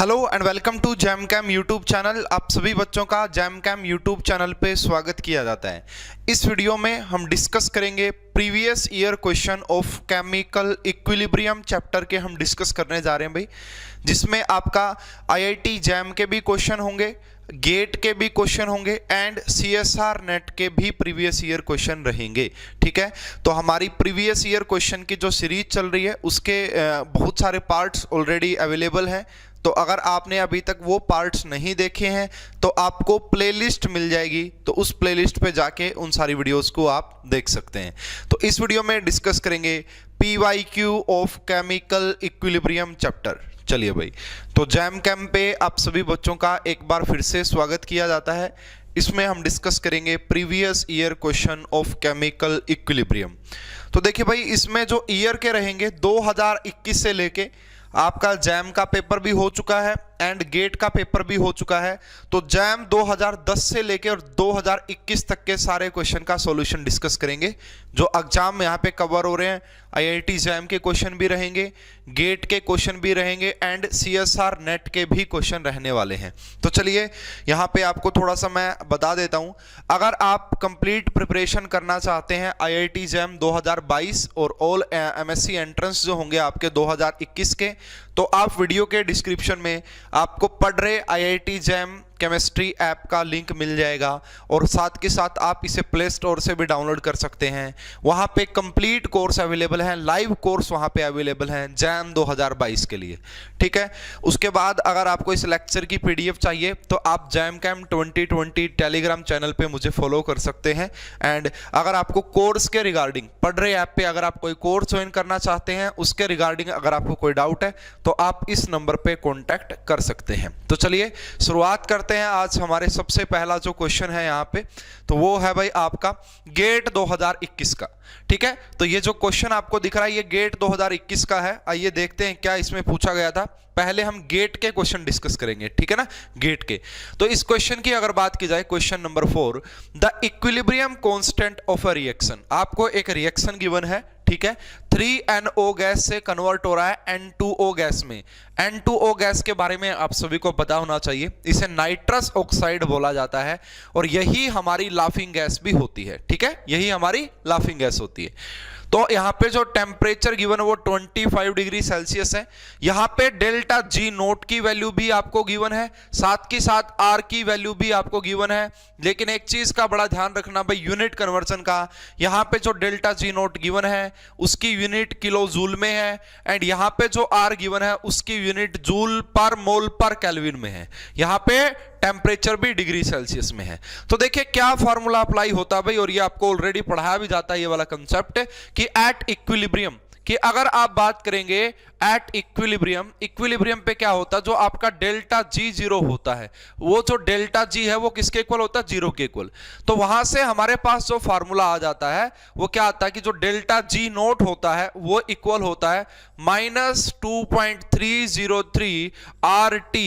Hello and welcome to Jam Cam YouTube channel. आप सभी बच्चों का जैम कैम यूट्यूब चैनल पे स्वागत किया जाता है। इस वीडियो में हम डिस्कस करेंगे previous year question of chemical equilibrium chapter के हम डिस्कस करने जा रहे हैं भाई, जिसमें आपका आईआईटी जैम के भी क्वेश्चन होंगे, गेट के भी क्वेश्चन होंगे एंड सीएसआर नेट के भी प्रीवियस ईयर क्वेश्चन रहेंगे। ठीक है, तो हमारी प्रीवियस ईयर क्वेश्चन की जो सीरीज चल रही है उसके बहुत सारे पार्ट्स ऑलरेडी अवेलेबल हैं। तो अगर आपने अभी तक वो पार्ट्स नहीं देखे हैं तो आपको प्लेलिस्ट मिल जाएगी, तो उस प्लेलिस्ट पे जाके उन सारी वीडियोस को आप देख सकते हैं। तो इस वीडियो में डिस्कस करेंगे PYQ of chemical equilibrium chapter. चलिए भाई, तो जैम कैम पे आप सभी बच्चों का एक बार फिर से स्वागत किया जाता है। इसमें हम डिस्कस करेंगे previous year question of chemical equilibrium. तो देखिए भाई, इसमें जो ईयर के रहेंगे 2021 से लेके आपका जैम का पेपर भी हो चुका है एंड गेट का पेपर भी हो चुका है। तो जैम 2010 से लेके और 2021 तक के सारे क्वेश्चन का सॉल्यूशन डिस्कस करेंगे। जो एग्जाम में यहाँ पे कवर हो रहे हैं, आईआईटी जैम के क्वेश्चन भी रहेंगे, गेट के क्वेश्चन भी रहेंगे एंड सीएसआर नेट के भी क्वेश्चन रहने वाले हैं। तो चलिए यहाँ पे आपको थोड़ा सा मैं बता देता हूँ। अगर आप कंप्लीट प्रिपरेशन करना चाहते हैं आईआईटी जैम 2022 और ऑल एमएससी एंट्रेंस जो होंगे आपके 2021 के, तो आप वीडियो के डिस्क्रिप्शन में आपको पढ़ रहे आईआईटी जैम केमिस्ट्री ऐप का लिंक मिल जाएगा और साथ के साथ आप इसे प्ले स्टोर से भी डाउनलोड कर सकते हैं। वहाँ पे कंप्लीट कोर्स अवेलेबल है, लाइव कोर्स वहाँ पे अवेलेबल है जैम 2022 के लिए। ठीक है, उसके बाद अगर आपको इस लेक्चर की पीडीएफ चाहिए तो आप जैम कैम 2020 टेलीग्राम चैनल पे मुझे फॉलो कर सकते हैं। एंड अगर आपको कोर्स के रिगार्डिंग पढ़ रहे ऐप पे अगर आप कोई कोर्स ज्वाइन करना चाहते हैं, उसके रिगार्डिंग अगर आपको कोई डाउट है तो आप इस नंबर पे कॉन्टैक्ट कर सकते हैं। तो चलिए शुरुआत करते हैं। आज हमारे सबसे पहला जो क्वेश्चन है यहाँ पे, तो वो है भाई आपका गेट 2021 का। ठीक है, तो ये जो क्वेश्चन आपको दिख रहा है ये गेट 2021 का है। आइए देखते हैं क्या इसमें पूछा गया था। पहले हम गेट के क्वेश्चन डिस्कस करेंगे, ठीक है ना, गेट के। तो इस क्वेश्चन की अगर बात की जाए, question number 4, the equilibrium constant of a reaction. आपको एक रिएक्शन गिवन है, ठीक है, 3NO गैस से कन्वर्ट हो रहा है N2O गैस में। N2O गैस के बारे में आप सभी को पता होना चाहिए, इसे नाइट्रस ऑक्साइड बोला जाता है और यही हमारी लाफिंग गैस भी होती है। ठीक है, यही हमारी लाफिंग गैस होती है। तो यहाँ पे जो टेम्परेचर गिवन है वो 25 डिग्री सेल्सियस है। यहाँ पे डेल्टा जी नोट की वैल्यू भी आपको गिवन है, साथ के साथ आर की वैल्यू भी आपको गिवन है। लेकिन एक चीज का बड़ा ध्यान रखना भाई, यूनिट कन्वर्जन का। यहाँ पे जो डेल्टा जी नोट गिवन है उसकी यूनिट किलो जूल में है एंड यहाँ पे जो आर गिवन है उसकी यूनिट जूल पर मोल पर केल्विन में है। यहाँ पे टेम्परेचर भी डिग्री सेल्सियस में है। तो देखिए क्या फॉर्मूला अप्लाई होता है भाई, और ये आपको ऑलरेडी पढ़ाया भी जाता है ये वाला कंसेप्ट कि एट इक्विलिब्रियम, कि अगर आप बात करेंगे एट इक्विलिब्रियम, इक्विलिब्रियम पे क्या होता है, जो आपका डेल्टा जी जीरो होता है, वो जो डेल्टा जी है वो किसके इक्वल होता है, जीरो के इक्वल। तो वहां से हमारे पास जो फार्मूला आ जाता है वो क्या आता है कि जो डेल्टा जी नोट होता है वो इक्वल होता है -2.303 RT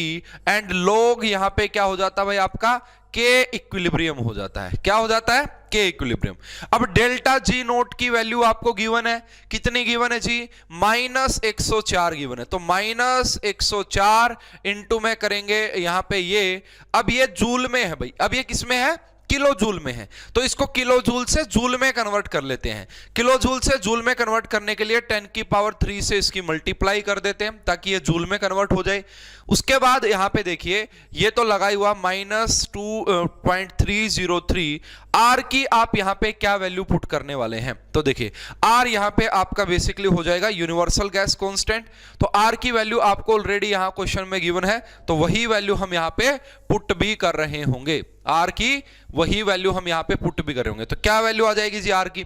एंड लॉग यहाँ पे क्या हो जाता है भाई आपका के इक्विलिब्रियम हो जाता है। क्या हो जाता है, के इक्विलिब्रियम। अब डेल्टा जी नोट की वैल्यू आपको गिवन है, कितनी गिवन है जी, -104 गिवन है। तो -104 इंटू में करेंगे यहाँ पे ये, अब ये जूल में है भाई, अब ये किस में है, किलो जूल में है। तो इसको किलो जूल से जूल में कन्वर्ट कर लेते हैं। किलो जूल से जूल में कन्वर्ट करने के लिए 10³ से इसकी मल्टीप्लाई कर देते हैं ताकि ये जूल में कन्वर्ट हो जाए। उसके बाद यहां पे देखिए ये तो लगाई हुआ -2.303 आर की आप यहां पे क्या वैल्यू पुट करने वाले हैं। तो देखिए आर यहां पे आपका बेसिकली हो जाएगा यूनिवर्सल गैस कांस्टेंट। तो आर की वैल्यू आपको ऑलरेडी यहां क्वेश्चन में गिवन है, तो वही वैल्यू हम यहां पे पुट भी कर रहे होंगे। आर की वही वैल्यू हम यहां पे पुट भी कर रहे होंगे। तो क्या वैल्यू आ जाएगी जी आर की,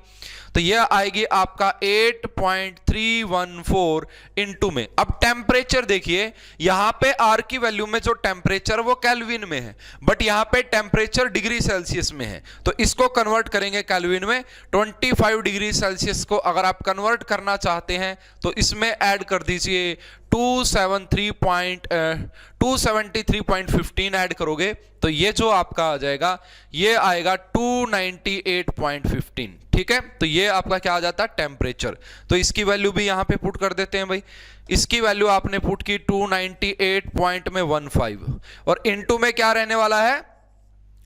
तो यह आएगी आपका 8.314 इंटू में। अब टेम्परेचर देखिए, यहां पे आर की वैल्यू में जो टेम्परेचर वो केल्विन में है, बट यहां पे टेम्परेचर डिग्री सेल्सियस में है। तो इसको कन्वर्ट करेंगे केल्विन में। 25 डिग्री सेल्सियस को अगर आप कन्वर्ट करना चाहते हैं तो इसमें ऐड कर दीजिए 273.15 ऐड करोगे तो ये जो आपका आ जाएगा ये आएगा 298.15। ठीक है, तो ये आपका क्या आ जाता है टेम्परेचर। तो इसकी वैल्यू भी यहां पे पुट कर देते हैं भाई। इसकी वैल्यू आपने पुट की 298.15 और इनटू में क्या रहने वाला है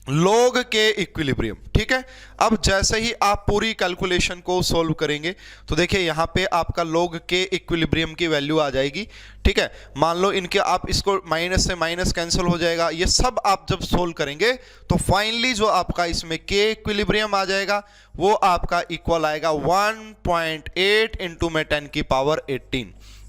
लॉग के इक्विलिब्रियम। ठीक है, अब जैसे ही आप पूरी कैलकुलेशन को सोल्व करेंगे तो देखिए यहां पे आपका लॉग के इक्विलिब्रियम की वैल्यू आ जाएगी। ठीक है, मान लो इनके आप इसको माइनस से माइनस कैंसिल हो जाएगा। ये सब आप जब सोल्व करेंगे तो फाइनली जो आपका इसमें के इक्विलिब्रियम आ जाएगा वो आपका इक्वल आएगा 1.8 इंटू में 10 की पावर 18।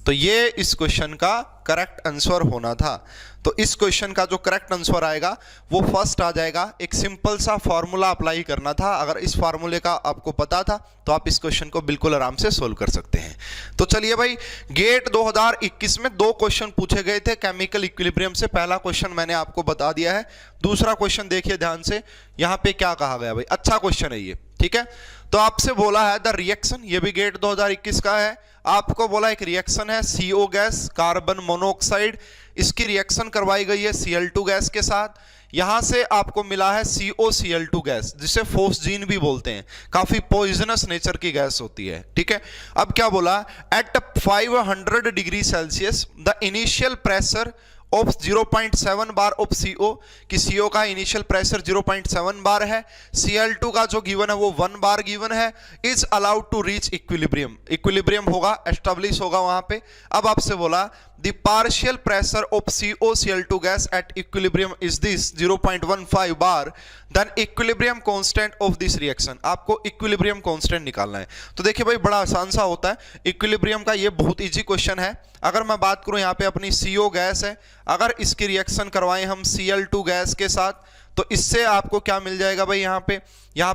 तो ये इस क्वेश्चन का करेक्ट आंसर होना था। तो इस क्वेश्चन का जो करेक्ट आंसर आएगा वो फर्स्ट आ जाएगा। एक सिंपल सा फॉर्मूला अप्लाई करना था। अगर इस फार्मूले का आपको पता था तो आप इस क्वेश्चन को बिल्कुल आराम से सोल्व कर सकते हैं। तो चलिए भाई, गेट 2021 में 2 क्वेश्चन पूछे गए थे केमिकल इक्विलिब्रियम से। पहला क्वेश्चन मैंने आपको बता दिया है। दूसरा क्वेश्चन देखिए ध्यान से, यहां पे क्या कहा गया भाई, अच्छा क्वेश्चन है ये। ठीक है, तो आपसे बोला है द रिएक्शन, ये भी गेट 2021 का है। आपको बोला एक रिएक्शन है CO गैस कार्बन मोनोऑक्साइड, इसकी रिएक्शन करवाई गई है Cl2 गैस के साथ। यहां से आपको मिला है COCl2 गैस जिसे फोस्जीन भी बोलते हैं, काफी पॉइजनस नेचर की गैस होती है। ठीक है, अब क्या बोला, at 500 degree Celsius the initial pressure of 0.7 bar of CO, कि CO का इनिशियल प्रेशर 0.7 बार है, Cl2 का जो गिवन है वो 1 बार गिवन है, is allowed to reach equilibrium. Equilibrium होगा, एस्टेब्लिश होगा वहां पे। अब आपसे बोला the partial pressure of COCl2 gas at equilibrium is this 0.15 bar, then equilibrium constant of this reaction. आपको इक्विलिब्रियम कांस्टेंट निकालना है। तो देखिए भाई बड़ा आसान सा होता है इक्विलिब्रियम का, ये बहुत इजी क्वेश्चन है। अगर मैं बात करूं यहाँ पे अपनी CO गैस है, अगर इसकी रिएक्शन करवाएं हम Cl2 गैस के साथ तो इससे आपको क्या मिल जाएगा भाई, यहाँ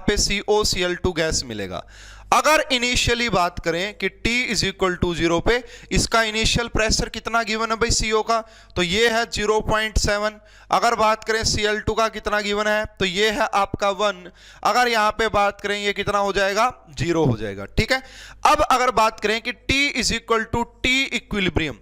पे COCl2 गैस मिलेगा। अगर इनिशियली बात करें कि T इज इक्वल टू 0 पे इसका इनिशियल प्रेशर कितना गिवन है भाई CO का, तो ये है 0.7। अगर बात करें Cl2 का कितना गिवन है तो ये है आपका 1। अगर यहां पे बात करें ये कितना हो जाएगा, 0 हो जाएगा। ठीक है, अब अगर बात करें कि T is equal to T equilibrium,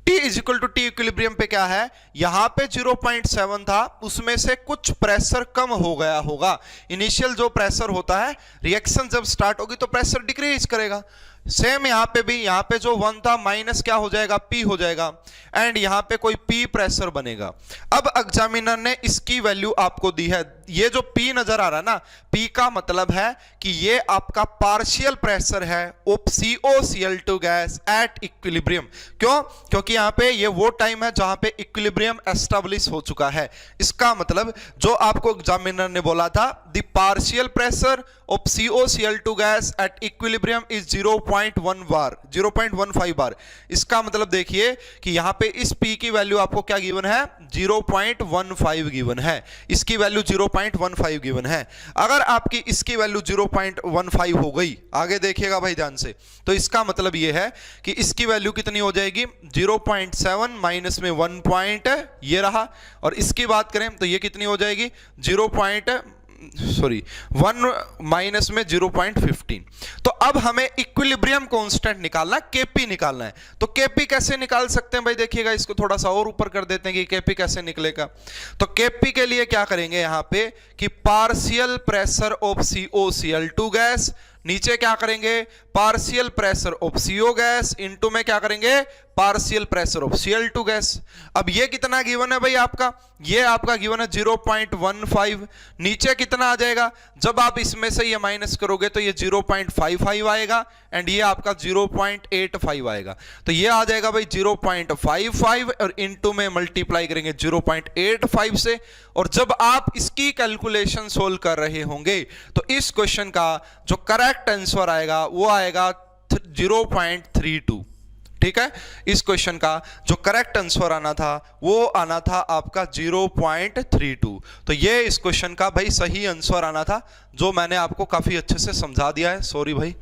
T is equal to T equilibrium पे क्या है, यहां पे 0.7 था, उसमें से कुछ प्रेशर कम हो गया होगा। इनिशियल जो प्रेशर होता है, रिएक्शन जब स्टार्ट होगी तो प्रेशर डिक्रीज करेगा। सेम यहां पे भी, यहां पे जो 1 था माइनस क्या हो जाएगा, P हो जाएगा, एंड यहां पे कोई P प्रेशर बनेगा। अब एग्जामिनर ने इसकी वैल्यू आपको दी है, ये जो P नजर आ रहा है ना, P का मतलब है कि ये आपका पार्शियल प्रेशर है of COCl2 gas at equilibrium. क्यों? क्योंकि यहां पे ये वो टाइम है जहां पे इक्विलिब्रियम एस्टेब्लिश हो चुका है। इसका मतलब जो आपको एग्जामिनर ने बोला था the partial pressure of COCl2 gas at equilibrium is 0.1 बार, 0.15 बार। इसका मतलब देखिए कि यहां पे इस P की वैल्यू आपको क्या गिवन है, 0.15 गिवन है, इसकी वैल्यू 0.15 गिवन है। अगर आपकी इसकी वैल्यू 0.15 हो गई, आगे देखिएगा भाई ध्यान से, तो इसका मतलब यह है कि इसकी वैल्यू कितनी हो जाएगी, 0.7 माइनस में 1 पॉइंट ये रहा, और इसकी बात करें तो ये कितनी हो जाएगी, 1 माइनस में 0.15। तो अब हमें इक्विलिब्रियम कांस्टेंट निकालना, Kp निकालना है। तो Kp कैसे निकाल सकते हैं भाई, देखिएगा इसको थोड़ा सा और ऊपर कर देते हैं कि Kp कैसे निकलेगा। तो Kp के लिए क्या करेंगे यहां पे कि partial pressure of COCl2 gas, नीचे क्या करेंगे, partial pressure of CO gas, into में क्या करेंगे, partial pressure of Cl2 gas. अब ये कितना गिवन है भाई आपका, ये आपका गिवन है 0.15। नीचे कितना आ जाएगा, जब आप इसमें से ये माइनस करोगे तो ये 0.55 आएगा, एंड ये आपका 0.85 आएगा। तो ये आ जाएगा भाई 0.55 और इनटू में मल्टीप्लाई करेंगे 0.85 से। और जब आप इसकी कैलकुलेशन सोल्व कर रहे होंगे तो इस क्वेश्चन का जो करेक्ट आंसर आएगा वो आएगा 0.32। ठीक है, इस क्वेश्चन का जो करेक्ट आंसर आना था वो आना था आपका 0.32। तो ये इस क्वेश्चन का भाई सही आंसर आना था, जो मैंने आपको काफी अच्छे से समझा दिया है। सॉरी भाई,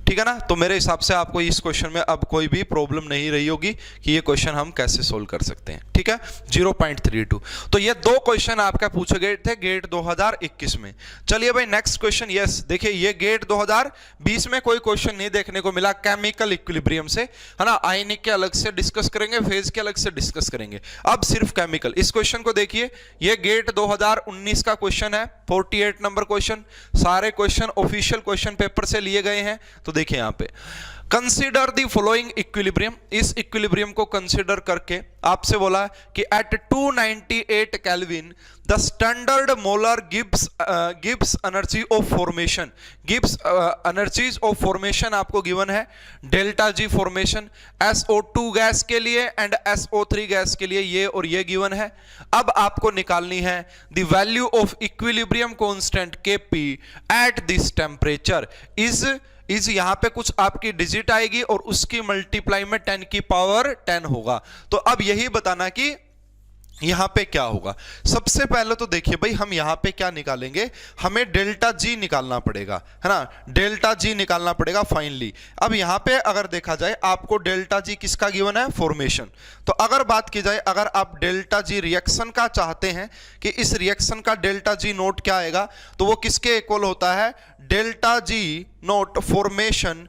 ठीक है ना। तो मेरे हिसाब से आपको इस क्वेश्चन में अब कोई भी प्रॉब्लम नहीं रही होगी कि ये क्वेश्चन हम कैसे सोल्व कर सकते हैं। ठीक है, 0.32। तो ये दो क्वेश्चन आपका पूछे गए थे गेट 2021 में। चलिए भाई नेक्स्ट क्वेश्चन। यस, देखिए ये गेट 2020 में कोई क्वेश्चन नहीं देखने को मिला केमिकल इक्विलिब्रियम से, है ना। आयनिक के अलग से डिस्कस करेंगे, फेज के अलग से डिस्कस करेंगे, अब सिर्फ केमिकल। इस क्वेश्चन को देखिए, ये गेट 2019 का क्वेश्चन है, 48 नंबर क्वेश्चन। सारे क्वेश्चन ऑफिशियल क्वेश्चन पेपर से लिए गए हैं। तो देखिए यहां पे कंसीडर द फॉलोइंग इक्विलिब्रियम। इस इक्विलिब्रियम को कंसीडर करके आपसे बोला कि at 298 Kelvin the standard molar Gibbs energy of formation, Gibbs energies of formation आपको गिवन है। Delta G formation SO2 gas के लिए एंड SO3 गैस के लिए ये और ये गिवन है। अब आपको निकालनी है the value of equilibrium constant Kp at this temperature. Is यहां पे कुछ आपकी डिजिट आएगी और उसकी मल्टीप्लाई में 10 की पावर 10 होगा। तो अब यही बताना कि यहां पे क्या होगा। सबसे पहले तो देखिए भाई, हम यहां पे क्या निकालेंगे, हमें डेल्टा जी निकालना पड़ेगा, है ना। डेल्टा जी निकालना पड़ेगा फाइनली। अब यहां पे अगर देखा जाए आपको डेल्टा जी किसका गिवन है, फॉर्मेशन। तो अगर बात की जाए, अगर आप डेल्टा जी रिएक्शन का चाहते हैं कि इस रिएक्शन का डेल्टा जी नोट क्या आएगा, तो वो किसके इक्वल होता है, डेल्टा जी नोट फॉर्मेशन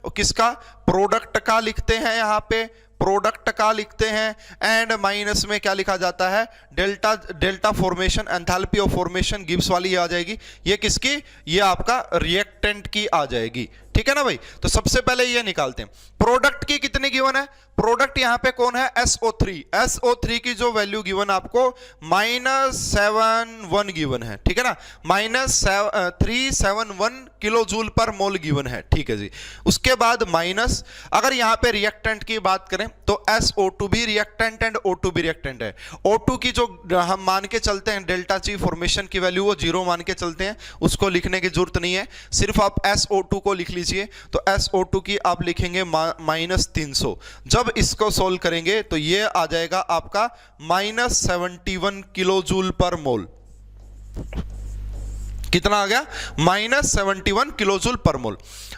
किसका, प्रोडक्ट का लिखते हैं, यहां पे प्रोडक्ट का लिखते हैं, एंड माइनस में क्या लिखा जाता है, delta formation, enthalpy of formation Gibbs वाली ये आ जाएगी। ये किसकी, ये आपका रिएक्टेंट की आ जाएगी। ठीक है ना भाई। तो सबसे पहले ये निकालते हैं, प्रोडक्ट की कितनी गिवन है, प्रोडक्ट यहां पे कौन है, SO3 की जो वैल्यू गिवन आपको -71 गिवन है। ठीक है ना, -371 किलो जूल पर मोल गिवन है। ठीक है जी। उसके बाद माइनस, अगर यहां पे रिएक्टेंट की बात करें तो SO2 भी रिएक्टेंट एंड O2 भी रिएक्टेंट है। O2 की जो हम मान के चलते हैं डेल्टा जी फॉर्मेशन की वैल्यू, वो 0 मान के चलते हैं, उसको लिखने की जरूरत नहीं है, सिर्फ आप SO2 को लिख लीजिए। तो SO2 की आप लिखेंगे -300। जब इसको सोल्व करेंगे तो ये आ जाएगा आपका -71 किलो जूल पर मोल। कितना आ गया, -71 किलो जूल पर मोल।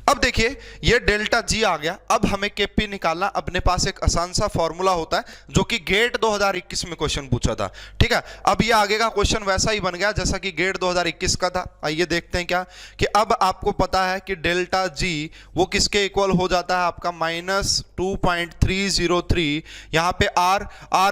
अब देखिए ये डेल्टा जी आ गया। अब हमें Kp निकालना, अपने पास एक आसान सा फॉर्मूला होता है जो कि गेट 2021 में क्वेश्चन पूछा था। ठीक है, अब ये आगे का क्वेश्चन वैसा ही बन गया जैसा कि गेट 2021 का था। आइए देखते हैं क्या कि अब आपको पता है कि डेल्टा जी वो किसके इक्वल हो जाता है, आपका -2.303। यहां पे R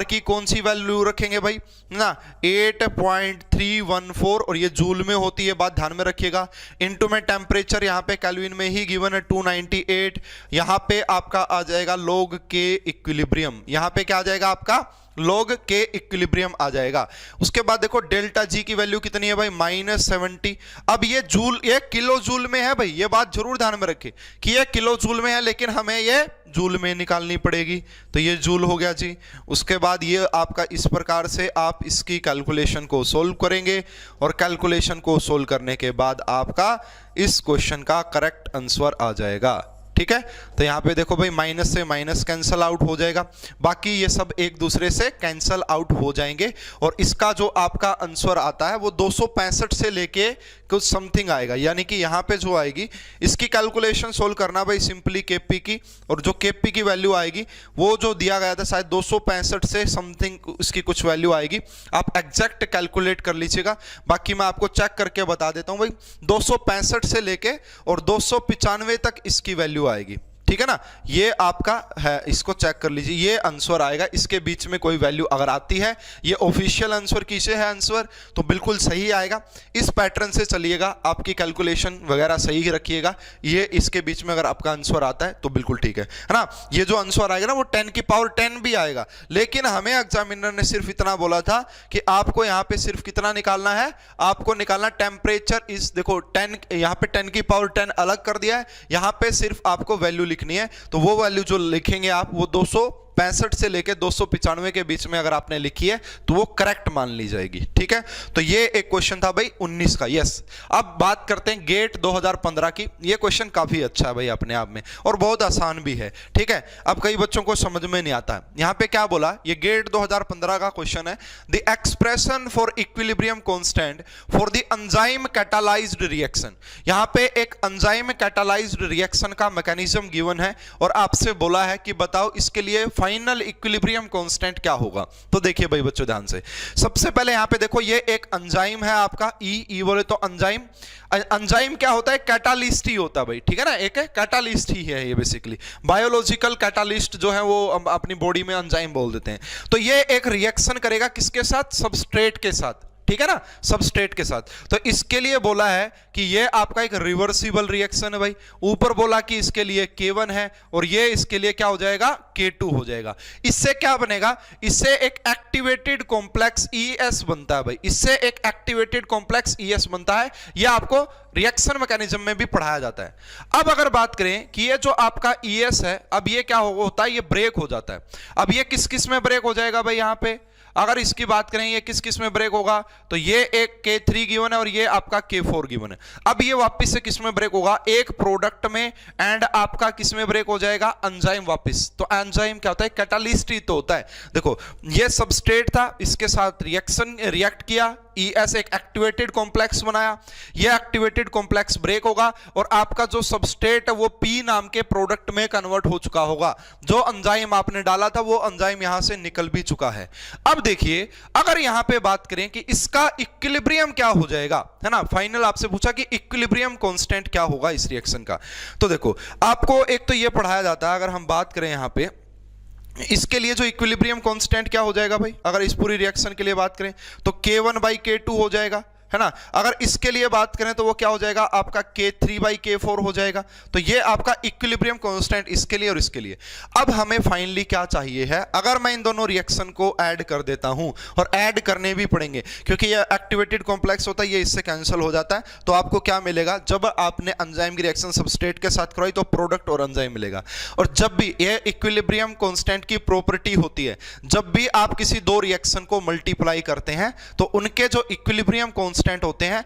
की कौन सी वैल्यू रखेंगे भाई ना, 8.314, और ये जूल में होती है, बात ध्यान में रखिएगा। इनटू में टेम्परेचर यहां पे केल्विन में ही गिवन है 298। यहां पे आपका आ जाएगा log K इक्विलिब्रियम, यहां पे क्या आ जाएगा आपका log K इक्विलिब्रियम आ जाएगा। उसके बाद देखो डेल्टा जी की वैल्यू कितनी है भाई, -70। अब ये जूल, ये किलो जूल में है भाई, ये बात जरूर ध्यान में रखें कि ये किलो जूल में है, लेकिन हमें ये जूल में निकालनी पड़ेगी। तो ये जूल हो गया जी। उसके बाद ये आपका इस प्रकार से आप इसकी कैलकुलेशन को सोल्व करेंगे, और कैलकुलेशन को सोल्व करने के बाद आपका इस क्वेश्चन का करेक्ट आंसर आ जाएगा। ठीक है, तो यहां पे देखो भाई माइनस से माइनस कैंसल आउट हो जाएगा, बाकी ये सब एक दूसरे से कैंसल आउट हो जाएंगे, और इसका जो आपका आंसर आता है वो 265 से लेके कुछ समथिंग आएगा। यानी कि यहां पे जो आएगी इसकी कैलकुलेशन सोल्व करना भाई सिंपली Kp की, और जो Kp की वैल्यू आएगी वो जो दिया गया था शायद 265 से समथिंग इसकी कुछ वैल्यू आएगी। आप एग्जैक्ट कैलकुलेट कर लीजिएगा, बाकी मैं आपको चेक करके बता देता हूं भाई। 265 से लेके और 295 तक इसकी वैल्यू आएगी। ठीक है ना, ये आपका है, इसको चेक कर लीजिए, ये आंसर आएगा। इसके बीच में कोई वैल्यू अगर आती है, ये ऑफिशियल आंसर किसे है आंसर, तो बिल्कुल सही आएगा। इस पैटर्न से चलिएगा, आपकी कैलकुलेशन वगैरह सही रखिएगा। ये इसके बीच में अगर आपका आंसर आता है तो बिल्कुल ठीक है ना। ये जो आंसर आएगा ना वो 10 की पावर 10 भी आएगा, लेकिन हमें एग्जामिनर ने सिर्फ इतना बोला था कि आपको यहाँ पे सिर्फ कितना निकालना है, आपको निकालना टेम्परेचर इस, देखो 10, यहाँ पे 10 की पावर 10 अलग कर दिया है, यहाँ पे सिर्फ आपको वैल्यू लिखनी है। तो वो वैल्यू जो लिखेंगे आप वो 265 से लेके 295 के बीच में अगर आपने लिखी है तो वो करेक्ट मान ली जाएगी। ठीक है, तो ये एक क्वेश्चन था भाई 19 का। यस, अब बात करते हैं गेट 2015 की। ये क्वेश्चन काफी अच्छा है भाई अपने आप में और बहुत आसान भी है। ठीक है, अब कई बच्चों को समझ में नहीं आता है। यहां पे क्या बोला, ये गेट 2015 का क्वेश्चन है। The expression for equilibrium constant for the enzyme catalysed reaction. यहां पे एक एंजाइम कैटालाइज्ड रिएक्शन का मैकेनिज्म गिवन है और आपसे बोला है कि बताओ इसके लिए फाइनल इक्विलिब्रियम कांस्टेंट क्या होगा। तो देखिए भाई बच्चों ध्यान से, सबसे पहले यहां पे देखो ये एक एंजाइम है आपका, ई बोले तो एंजाइम। एंजाइम क्या होता है, कैटालिस्ट ही होता है भाई। ठीक है ना, एक कैटालिस्ट ही है ये बेसिकली। बायोलॉजिकल कैटालिस्ट जो है वो अपनी बॉडी में एंजाइम बोल देते हैं। तो ये एक रिएक्शन करेगा किसके साथ, सबस्ट्रेट के साथ। ठीक है ना, सबस्ट्रेट के साथ। तो इसके लिए बोला है कि ये आपका एक रिवर्सिबल रिएक्शन है भाई। ऊपर बोला कि इसके लिए K1 है और ये इसके लिए क्या हो जाएगा, K2 हो जाएगा। इससे क्या बनेगा, इससे एक एक्टिवेटेड कॉम्प्लेक्स ES बनता है भाई। इससे एक एक्टिवेटेड कॉम्प्लेक्स ES बनता है। ये आपको रिएक्शन मैकेनिज्म में भी पढ़ाया जाता है। अब अगर बात करें कि ये जो आपका ES है, अब ये क्या होता है, ये ब्रेक हो जाता है। अब ये किस किस में ब्रेक हो जाएगा भाई, यहां पे अगर इसकी बात करें ये किस किस में ब्रेक होगा, तो ये एक K3 गिवन है और ये आपका K4 गिवन है। अब ये वापस से किस में ब्रेक होगा, एक प्रोडक्ट में, एंड आपका किस में ब्रेक हो जाएगा, एंजाइम वापस। तो एंजाइम क्या होता है, कैटालिस्ट ही तो होता है। देखो ये सबस्ट्रेट था, इसके साथ रिएक्ट किया, ES एक एक्टिवेटेड कॉम्प्लेक्स बनाया, ये एक्टिवेटेड कॉम्प्लेक्स ब्रेक होगा और आपका जो सबस्ट्रेट है वो P नाम के प्रोडक्ट में कन्वर्ट हो चुका होगा। जो एंजाइम आपने डाला था वो एंजाइम यहां से निकल भी चुका है। अब देखिए अगर यहां पे बात करें कि इसका इक्विलिब्रियम क्या हो जाएगा, है ना, फाइनल आपसे पूछा कि इक्विलिब्रियम कांस्टेंट क्या होगा इस रिएक्शन का। तो देखो आपको एक तो ये पढ़ाया जाता है, अगर हम बात करें यहां पे इसके लिए जो इक्विलिब्रियम कांस्टेंट क्या हो जाएगा भाई, अगर इस पूरी रिएक्शन के लिए बात करें तो K1/K2 हो जाएगा, है ना। अगर इसके लिए बात करें तो वो क्या हो जाएगा, आपका K3/K4 हो जाएगा। तो ये आपका इक्विलिब्रियम कांस्टेंट इसके लिए और इसके लिए। अब हमें फाइनली क्या चाहिए है, अगर मैं इन दोनों रिएक्शन को ऐड कर देता हूं, और ऐड करने भी पड़ेंगे क्योंकि ये एक्टिवेटेड कॉम्प्लेक्स होता है, ये इससे कैंसिल हो जाता है। तो आपको क्या मिलेगा, जब आपने एंजाइम की रिएक्शन सबस्ट्रेट के साथ करवाई तो प्रोडक्ट और एंजाइम मिलेगा। और जब भी ये इक्विलिब्रियम कांस्टेंट की प्रॉपर्टी होती है, जब भी आप किसी दो रिएक्शन को मल्टीप्लाई करते हैं तो उनके जो इक्विलिब्रियम कांस्टेंट होते हैं,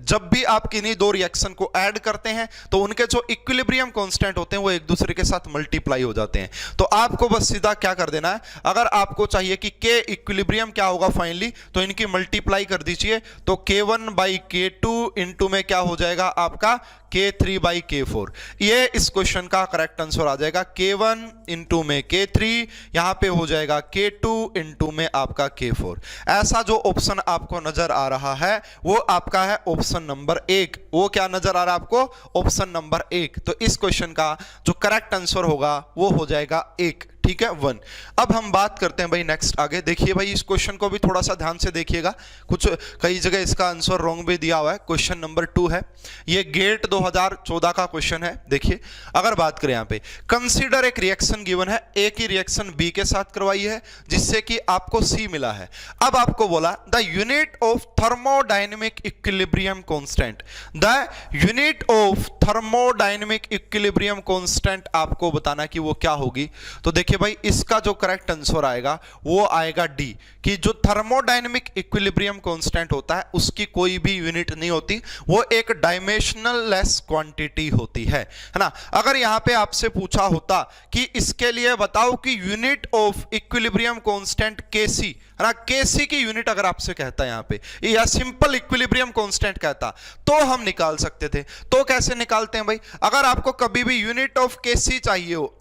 जब भी आप किन्हीं दो रिएक्शन को ऐड करते हैं तो उनके जो इक्विलिब्रियम कांस्टेंट होते हैं वो एक दूसरे के साथ मल्टीप्लाई हो जाते हैं। तो आपको बस सीधा क्या कर देना है, अगर आपको चाहिए कि K इक्विलिब्रियम क्या होगा फाइनली, तो इनकी मल्टीप्लाई कर दीजिए। तो K1/K2 इंटू में क्या हो जाएगा आपका K3/K4। ये इस क्वेश्चन का करेक्ट आंसर आ जाएगा। K1 इंटू में K3, यहां पे हो जाएगा K2 इंटू में आपका K4। ऐसा जो ऑप्शन आपको नजर आ रहा है वो आपका है ऑप्शन नंबर 1। वो क्या नजर आ रहा है आपको, ऑप्शन नंबर 1। तो इस क्वेश्चन का जो करेक्ट आंसर होगा वो हो जाएगा 1। ठीक है, 1। अब हम बात करते हैं भाई नेक्स्ट आगे। देखिए भाई इस क्वेश्चन को भी थोड़ा सा ध्यान से देखिएगा, कुछ कई जगह इसका आंसर रॉन्ग भी दिया हुआ है। क्वेश्चन नंबर 2 है, ये गेट 2014 का क्वेश्चन है। देखिए अगर बात करें यहाँ पे, कंसीडर एक रिएक्शन गिवन है, ए की रिएक्शन बी के साथ करवाई है जिससे कि आपको सी मिला है। अब आपको बोला the unit of thermodynamic equilibrium constant, the unit of thermodynamic equilibrium constant आपको बताना कि वो क्या होगी। तो देखिए भाई इसका जो करेक्ट आंसर आएगा वो आएगा डी, कि जो थर्मोडायनेमिक इक्विलिब्रियम कांस्टेंट होता है उसकी कोई भी यूनिट नहीं होती, वो एक डायमेंशनल लेस क्वांटिटी होती है ना। अगर यहां पे आपसे पूछा होता कि इसके लिए बताओ कि unit of equilibrium constant Kc, है ना, Kc की यूनिट अगर आपसे कहता है यहां पे, या सिंपल इक्विलिब्रियम कांस्टेंट कहता, तो हम निकाल सकते थे। तो कैसे निकालते हैं भाई, अगर आपको कभी भी यूनिट ऑफ Kc चाहिए हो,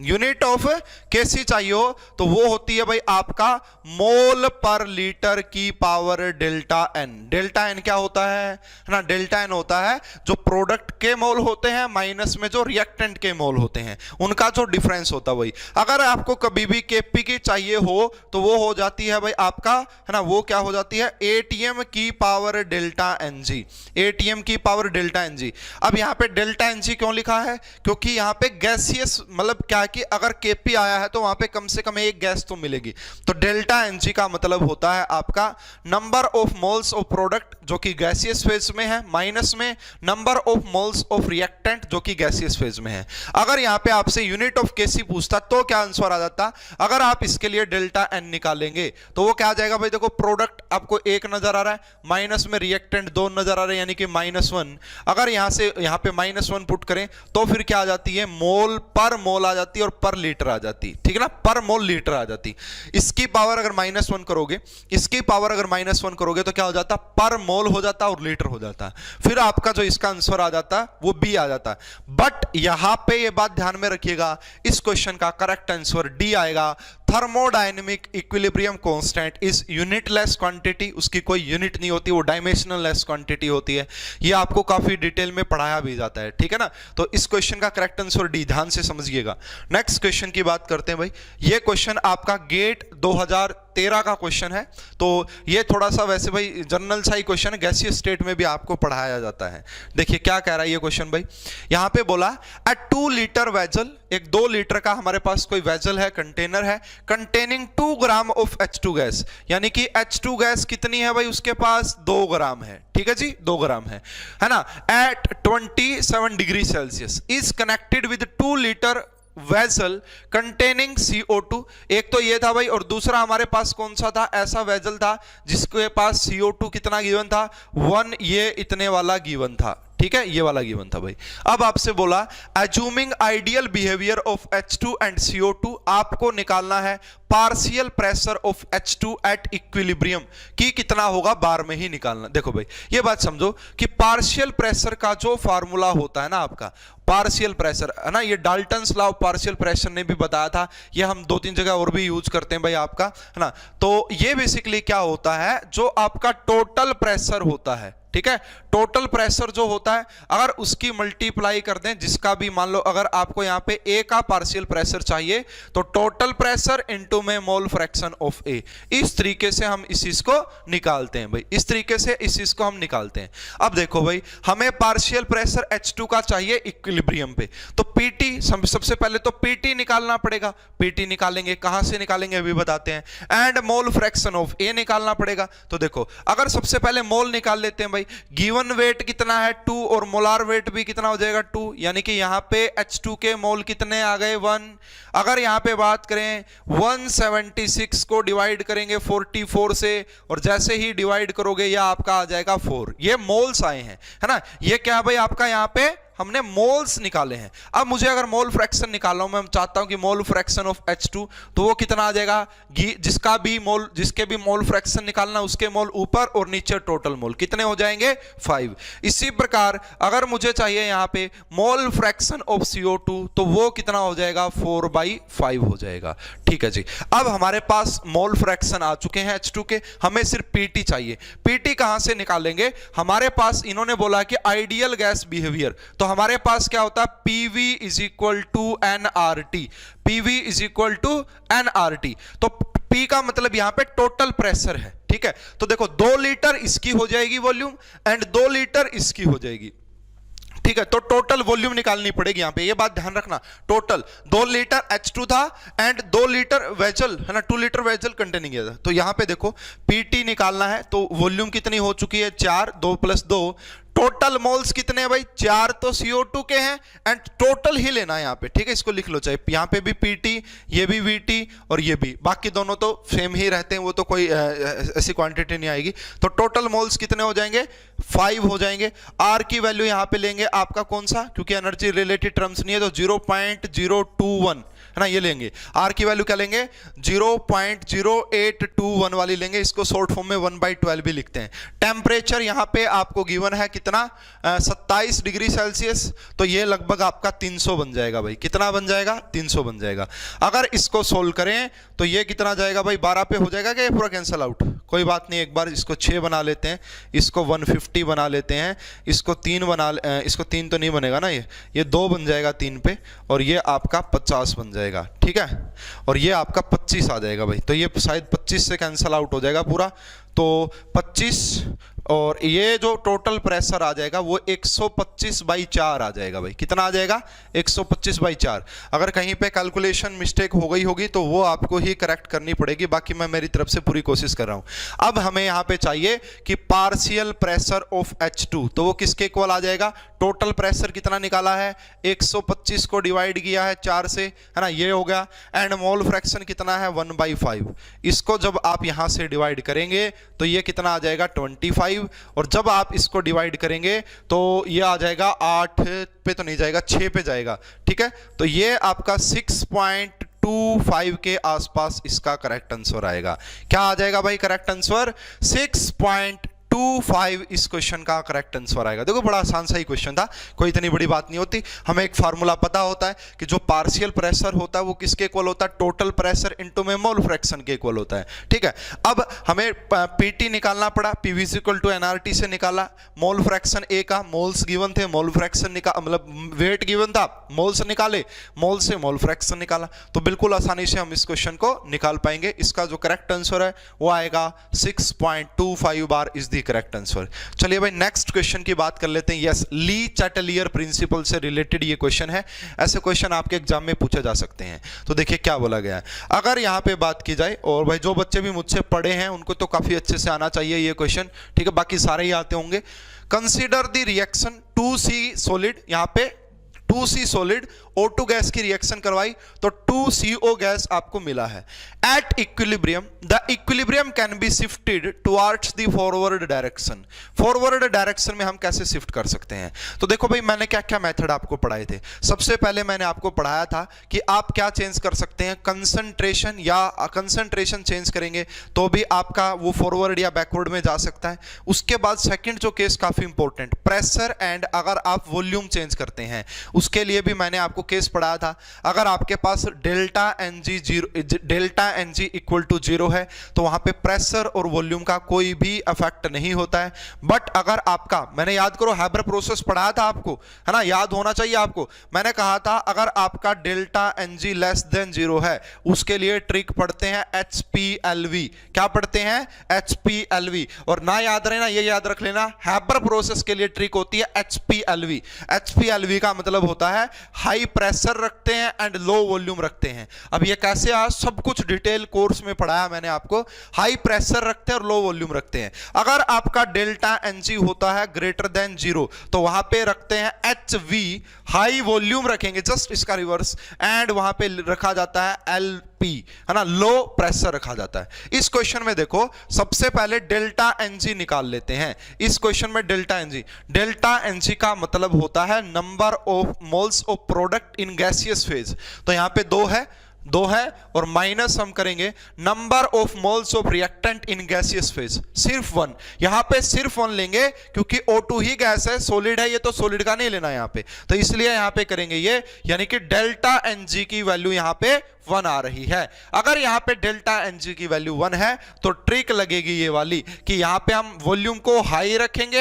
यूनिट ऑफ Kc चाहिए हो, तो वो होती है भाई आपका मोल पर लीटर की power delta n. Delta n क्या होता है ना, डेल्टा एन होता है जो प्रोडक्ट के मोल होते हैं माइनस में जो रिएक्टेंट के मोल होते हैं उनका जो डिफरेंस होता है वही। अगर आपको कभी भी Kp की चाहिए हो तो वो हो जाती है भाई आपका, है ना, वो क्या हो जाती है, Atm की पावर डेल्टा Ng, Atm की पावर डेल्टा Ng। अब यहां पे डेल्टा Ng क्यों लिखा है, क्योंकि यहां पे गैसियस मतलब मतलब क्या कि अगर Kp आया है तो वहां पे कम से कम एक गैस तो मिलेगी। तो डेल्टा Ng का मतलब होता है आपका number of moles of product जो कि गैसियस फेज में है माइनस में number of moles of reactant जो कि गैसियस फेज में है। अगर यहाँ पे आपसे यूनिट ऑफ Kc पूछता तो क्या आंसर आ जाता? अगर आप इसके लिए डेल्टा N निकालेंगे तो वो क्या आ जाएगा भाई? देखो प्रोडक्ट आपको 1 नजर आ रहा है, माइनस में रिएक्टेंट 2 नजर आ रहे हैं यानी कि -1। अगर यहां से यहां पे -1 पुट करें तो फिर क्या आ जाती है? मोल पर मोल आ जाती है और पर लीटर आ जाती, ठीक है ना, पर मोल लीटर आ जाती। इसकी पावर अगर -1 करोगे, इसकी पावर अगर -1 करोगे तो क्या हो जाता? पर मोल हो जाता और लीटर हो जाता। फिर आपका जो इसका आंसर आ जाता वो बी आ जाता। बट यहां पे ये बात ध्यान में रखिएगा, इस क्वेश्चन का करेक्ट आंसर डी आएगा। Thermodynamic equilibrium constant is unitless quantity, उसकी कोई यूनिट नहीं होती, वो डायमेंशनल लेस क्वांटिटी होती है। ये आपको काफी डिटेल में पढ़ाया भी जाता है, ठीक है ना। तो इस क्वेश्चन का करेक्ट आंसर डी, ध्यान से समझिएगा। नेक्स्ट क्वेश्चन की बात करते हैं भाई। ये क्वेश्चन आपका गेट 2013 का क्वेश्चन है। तो ये थोड़ा सा वैसे भाई जनरल सा ही क्वेश्चन है, गैसियस स्टेट में भी आपको पढ़ाया जाता है। देखिए क्या कह रहा है ये क्वेश्चन भाई। यहां पे बोला ए 2 लीटर वेजल, एक 2 लीटर का हमारे पास कोई वेजल है, कंटेनर है, containing 2 gram of H2 gas, यानी कि H2 गैस कितनी है भाई? उसके पास 2 ग्राम है, ठीक है जी, 2 ग्राम है ना। At 27 degree Celsius is connected with 2 litre vessel containing CO2। एक तो ये था भाई, और दूसरा हमारे पास कौन सा था? ऐसा वेजल था जिसके पास CO2 कितना गिवन था? 1, ये इतने वाला गिवन था, ठीक है, ये वाला गिवन था भाई। अब आपसे बोला assuming ideal behaviour of H2 and CO2, आपको निकालना है partial pressure of H2 at equilibrium, कि कितना होगा बार में ही निकालना। देखो भाई ये बात समझो कि पार्शियल प्रेशर का जो फार्मूला होता है ना आपका, पार्शियल प्रेशर है ना, ये Dalton's law of partial pressure ने भी बताया था, ये हम 2-3 जगह और भी यूज करते हैं भाई आपका, है ना। तो ये बेसिकली क्या होता है, जो आपका टोटल प्रेशर होता है, ठीक है, टोटल प्रेशर जो होता है अगर उसकी मल्टीप्लाई कर दें, जिसका भी मान लो अगर आपको यहां पे A का पार्शियल प्रेशर चाहिए तो टोटल प्रेशर इनटू में मोल फ्रैक्शन ऑफ A, इस तरीके से हम इस चीज को निकालते हैं भाई, इस तरीके से इस चीज को हम निकालते हैं। अब देखो भाई हमें पार्शियल प्रेशर H2 का चाहिए इक्विलिब्रियम पे, तो PT सबसे पहले तो PT निकालना पड़ेगा। PT निकालेंगे, कहां से निकालेंगे अभी बताते हैं, and mole fraction of A निकालना पड़ेगा। तो देखो अगर सबसे पहले मोल निकाल लेते हैं भाई, गिवन वेट कितना है 2 और मोलार वेट भी कितना हो जाएगा 2, यानी कि यहां पे H2 के मोल कितने आ गए 1। अगर यहां पे बात करें 176 को डिवाइड करेंगे 44 से, और जैसे ही डिवाइड करोगे यह आपका आ जाएगा 4, ये मोल्स आए हैं, है ना। ये क्या है भाई आपका, यहां पे हमने मोल्स निकाले हैं। अब मुझे अगर मोल फ्रैक्शन निकालना हो, मैं चाहता हूं कि मोल फ्रैक्शन ऑफ H2, तो वो कितना आ जाएगा, जिसके भी मोल फ्रैक्शन निकालना उसके मोल ऊपर और नीचे टोटल मोल कितने हो जाएंगे 5। इसी प्रकार अगर मुझे चाहिए यहां पे मोल फ्रैक्शन ऑफ CO2, तो वो कितना हो जाएगा 4/5 हो जाएगा, ठीक है जी। अब हमारे पास मोल फ्रैक्शन आ चुके हैं H2 के, हमें सिर्फ PT चाहिए। PT कहां से निकालेंगे, हमारे पास इन्होंने बोला कि आइडियल गैस बिहेवियर, तो हमारे पास क्या होता है PV is equal to nRT, PV is equal to nRT। तो P का मतलब यहां पे टोटल प्रेशर है, ठीक है। तो देखो 2 लीटर इसकी हो जाएगी वॉल्यूम एंड 2 लीटर इसकी हो जाएगी, ठीक है। तो टोटल वॉल्यूम निकालनी पड़ेगी यहां पे, ये बात ध्यान रखना। टोटल 2 लीटर H2 था एंड 2 लीटर वेजल, है ना, 2 लीटर वेजल कंटेनिंग था। तो यहां पे देखो PT निकालना है, तो वॉल्यूम कितनी हो चुकी है 4, 2 + 2, टोटल मोल्स कितने हैं भाई 4, तो CO2 के हैं एंड टोटल ही लेना है यहाँ पे, ठीक है। इसको लिख लो, चाहे यहाँ पे भी PT, ये भी VT और ये भी, बाकी दोनों तो सेम ही रहते हैं, वो तो कोई ऐसी क्वांटिटी नहीं आएगी। तो टोटल मोल्स कितने हो जाएंगे 5 हो जाएंगे। R की वैल्यू यहाँ पे लेंगे आपका कौन सा, क्योंकि एनर्जी रिलेटेड टर्म्स नहीं है, तो 0.021, है ना, ये लेंगे। R की वैल्यू क्या लेंगे 0.0821 वाली लेंगे, इसको शॉर्ट फॉर्म में 1/12 भी लिखते हैं। टेम्परेचर यहाँ पे आपको गिवन है कितना 27 डिग्री सेल्सियस, तो ये लगभग आपका 300 बन जाएगा भाई, कितना बन जाएगा 300 बन जाएगा। अगर इसको सोल्व करें तो ये कितना जाएगा भाई 12 पे हो जाएगा क्या, ये पूरा कैंसिल आउट, कोई बात नहीं। एक बार इसको 6 बना लेते हैं, इसको 150 बना लेते हैं, इसको 3 बना, इसको 3 तो नहीं बनेगा ना, ये 2 बन जाएगा 3 पे, और ये आपका 50 बन जाएगा, ठीक है। और ये आपका 25 आ जाएगा भाई, तो ये शायद 25 से कैंसिल आउट हो जाएगा पूरा, तो 25 और ये जो टोटल प्रेशर आ जाएगा वो 125/4 आ जाएगा भाई। कितना आ जाएगा? 125/4। अगर कहीं पे कैलकुलेशन मिस्टेक हो गई होगी तो वो आपको ही करेक्ट करनी पड़ेगी, बाकी मैं मेरी तरफ से पूरी कोशिश कर रहा हूं। अब हमें यहां पे चाहिए कि पार्शियल प्रेशर ऑफ H2, तो वो किसके इक्वल आ जाएगा? टोटल प्रेशर कितना निकाला है? 125 को डिवाइड किया है 4 से, है ना, ये हो गया। एंड मोल फ्रैक्शन कितना है? 1/5। इसको जब आप यहां से डिवाइड करेंगे तो ये कितना आ जाएगा? 25। और जब आप इसको डिवाइड करेंगे तो ये आ जाएगा 8 पे तो नहीं जाएगा, 6 पे जाएगा। ठीक है, तो ये आपका 6.25 के आसपास इसका करेक्ट आंसर आएगा। क्या आ जाएगा भाई करेक्ट आंसर? 6.25 इस क्वेश्चन का करेक्ट आंसर आएगा। देखो बड़ा आसान सा ही क्वेश्चन था, कोई इतनी बड़ी बात नहीं होती। हमें एक फार्मूला पता होता है कि जो पार्शियल प्रेशर होता है वो किसके इक्वल होता है? टोटल प्रेशर इनटू में मोल फ्रैक्शन के इक्वल होता है। ठीक है, अब हमें पीटी निकालना पड़ा, पीवी इक्वल टू एनआरटी से निकाला। मोल फ्रैक्शन ए का मोल्स गिवन थे, मोल फ्रैक्शन मतलब वेट गिवन था, मोल्स निकाले, मोल से मोल फ्रैक्शन निकाला, तो बिल्कुल आसानी से हम इस क्वेश्चन को निकाल पाएंगे। इसका जो करेक्ट आंसर है वो आएगा 6.25 bar is the correct answer. चलिए भाई नेक्स्ट क्वेश्चन की बात कर लेते हैं। यस, ली चैटलियर प्रिंसिपल से रिलेटेड ये क्वेश्चन है। ऐसे क्वेश्चन आपके एग्जाम में पूछे जा सकते हैं। तो देखिए क्या बोला गया है। अगर यहां पे बात की जाए, और भाई जो बच्चे भी मुझसे पढ़े हैं उनको तो काफी अच्छे से आना चाहिए ये क्वेश्चन, ठीक है, बाकी सारे ही आते होंगे। Consider the reaction 2C solid, यहां पे 2C सॉलिड O2 गैस की रिएक्शन करवाई तो 2CO गैस आपको मिला है। At equilibrium the equilibrium can be shifted towards the forward direction. Forward direction में हम कैसे शिफ्ट कर सकते हैं? तो देखो भाई मैंने क्या क्या मेथड आपको पढ़ाए थे। सबसे पहले मैंने आपको पढ़ाया था कि आप क्या चेंज कर सकते हैं, कंसंट्रेशन, या कंसंट्रेशन चेंज करेंगे तो भी आपका वो फॉरवर्ड या बैकवर्ड में जा सकता है। उसके बाद सेकंड जो केस काफी इंपॉर्टेंट, प्रेशर एंड अगर आप वॉल्यूम चेंज करते हैं उसके लिए भी मैंने आपको केस पढ़ाया था। अगर आपके पास delta n g equal to 0 है तो वहां पे प्रेशर और वॉल्यूम का कोई भी इफेक्ट नहीं होता है। बट अगर आपका, मैंने याद करो हैबर प्रोसेस पढ़ाया था आपको, है ना, याद होना चाहिए आपको। मैंने कहा था अगर आपका delta n g less than 0 है उसके लिए ट्रिक पढ़ते हैं HPLV। क्या पढ़ते हैं? HPLV। और ना याद रहे ना, ये याद रख लेना, हैबर प्रोसेस के लिए ट्रिक होती है HPLV। HPLV का मतलब होता है हाई प्रेशर रखते हैं एंड लो वॉल्यूम रखते हैं। अब ये कैसे, आज सब कुछ डिटेल कोर्स में पढ़ाया मैंने आपको। हाई प्रेशर रखते हैं और लो वॉल्यूम रखते हैं। अगर आपका डेल्टा एनजी होता है ग्रेटर देन 0 तो वहां पे रखते हैं HV, हाई वॉल्यूम रखेंगे, जस्ट इसका रिवर्स, एंड वहां पे रखा जाता है LP, है ना, लो प्रेशर रखा जाता है। इस क्वेश्चन में देखो सबसे पहले डेल्टा एनजी निकाल लेते हैं। इस क्वेश्चन में डेल्टा एनजी का मतलब होता है number of moles of product in gaseous phase. तो यहां पे 2 है और माइनस हम करेंगे number of moles of reactant in gaseous phase, सिर्फ 1। यहां पे सिर्फ 1 लेंगे क्योंकि O2 ही गैस है, सॉलिड है ये, तो सॉलिड का नहीं लेना यहां पे, तो इसलिए यहां पे करेंगे ये, यानी कि डेल्टा एनजी की वैल्यू यहां पे 1 आ रही है। अगर यहां पे डेल्टा एनजी की वैल्यू 1 है तो ट्रिक लगेगी ये वाली कि यहां पे हम वॉल्यूम को हाई रखेंगे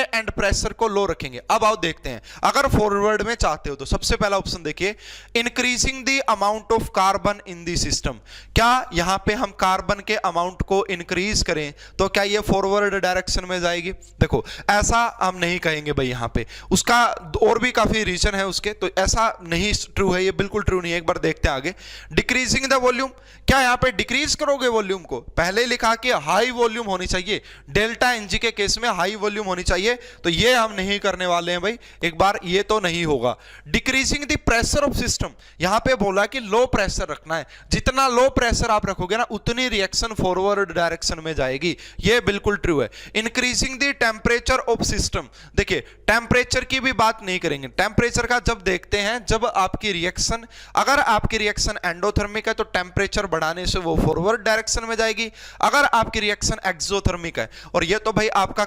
एंड प्रेशर को लो रखेंगे। अब आओ देखते हैं, अगर फॉरवर्ड में चाहते हो तो सबसे पहला ऑप्शन देखिए, increasing the amount of carbon in the system. क्या यहां पे हम कार्बन के अमाउंट को इंक्रीज करें तो क्या ये फॉरवर्ड डायरेक्शन में जाएगी? देखो ऐसा हम नहीं कहेंगे भाई, यहां पे उसका और भी काफी रीजन है उसके, तो ऐसा नहीं ट्रू है, ये बिल्कुल ट्रू नहीं है। एक बार देखते हैं आगे, डिक्रीजिंग द वॉल्यूम, क्या यहां पे डिक्रीज करोगे वॉल्यूम को? पहले लिखा कि हाई वॉल्यूम होनी चाहिए, डेल्टा एनजी के केस में हाई वॉल्यूम होनी चाहिए, तो ये हम नहीं करने वाले हैं भाई, एक बार ये तो नहीं होगा। Decreasing the pressure of system, यहां पे बोला कि लो प्रेशर रखना है, जितना लो प्रेशर आप रखोगे ना उतनी रिएक्शन फॉरवर्ड डायरेक्शन में जाएगी, ये बिल्कुल ट्रू है। Increasing the temperature of system, देखिए टेंपरेचर की भी बात नहीं करेंगे। टेंपरेचर का जब देखते हैं, जब आपकी रिएक्शन, अगर आपकी रिएक्शन एंडोथर्मिक है तो टेंपरेचर बढ़ाने से वो फॉरवर्ड डायरेक्शन में जाएगी। अगर आपकी रिएक्शन एक्सोथर्मिक है, और ये तो भाई आपका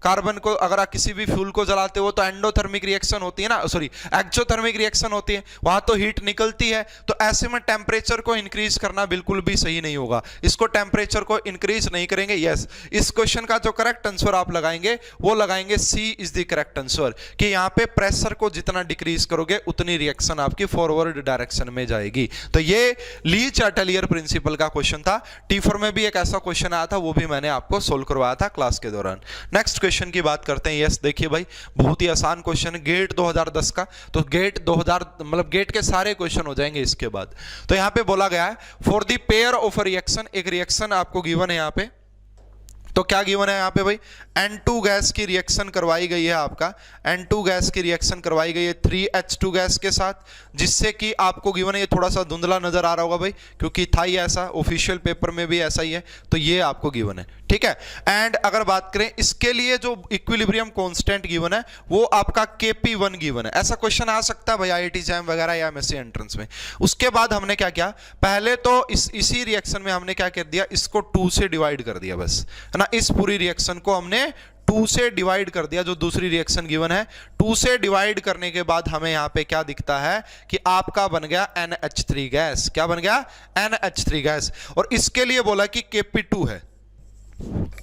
कार्बन को अगर आप किसी भी फ्यूल को जलाते हो तो एंडोथर्मिक रिएक्शन होती है ना, सॉरी एक्सोथर्मिक रिएक्शन होती है, वहां तो हीट निकलती है, तो ऐसे में टेंपरेचर को इंक्रीज करना बिल्कुल भी सही नहीं होगा, इसको टेंपरेचर को इंक्रीज नहीं करेंगे। यस, इस क्वेश्चन का जो करेक्ट आंसर आप लगाएंगे वो लगाएंगे C is the correct answer, कि यहां पे प्रेशर को जितना डिक्रीज करोगे उतनी रिएक्शन आपकी फॉरवर्ड फॉरवर्ड डायरेक्शन में जाएगी। तो ये ली चार्टेलियर प्रिंसिपल का क्वेश्चन था। टीफर में भी एक ऐसा क्वेश्चन आया था, वो भी मैंने आपको सोल्व करवाया था क्लास के दौरान। नेक्स्ट क्वेश्चन की बात करते हैं। यस देखिए भाई, बहुत ही आसान क्वेश्चन, गेट 2010 का। तो गेट 2000 मतलब गेट के सारे क्वेश्चन हो जाएंगे इसके बाद। तो यहां पे बोला गया है for the pair of reaction, एक रिएक्शन आपको गिवन है यहां पे। तो क्या गिवन है यहाँ पे भाई, N2 गैस की रिएक्शन करवाई गई है, आपका N2 गैस की रिएक्शन करवाई गई है 3H2 गैस के साथ, जिससे कि आपको गिवन है, ये थोड़ा सा धुंधला नजर आ रहा होगा भाई क्योंकि था ही ऐसा, ऑफिशियल पेपर में भी ऐसा ही है। तो ये आपको गिवन है, ठीक है। एंड अगर बात करें इसके लिए जो इक्विलिब्रियम कांस्टेंट गिवन है वो आपका Kp1 गिवन है। ऐसा क्वेश्चन आ सकता है भाई IIT जैम वगैरह या MSc एंट्रेंस में। उसके बाद हमने क्या किया, पहले तो इसी रिएक्शन में हमने क्या कर दिया, इसको 2 से डिवाइड कर दिया बस, है ना। इस पूरी रिएक्शन को हमने 2 से डिवाइड कर दिया, जो दूसरी रिएक्शन गिवन है। 2 से डिवाइड करने के बाद हमें यहां पे क्या दिखता है कि आपका बन गया NH3 गैस। क्या बन गया, NH3 गैस। और इसके लिए बोला कि Kp2 है।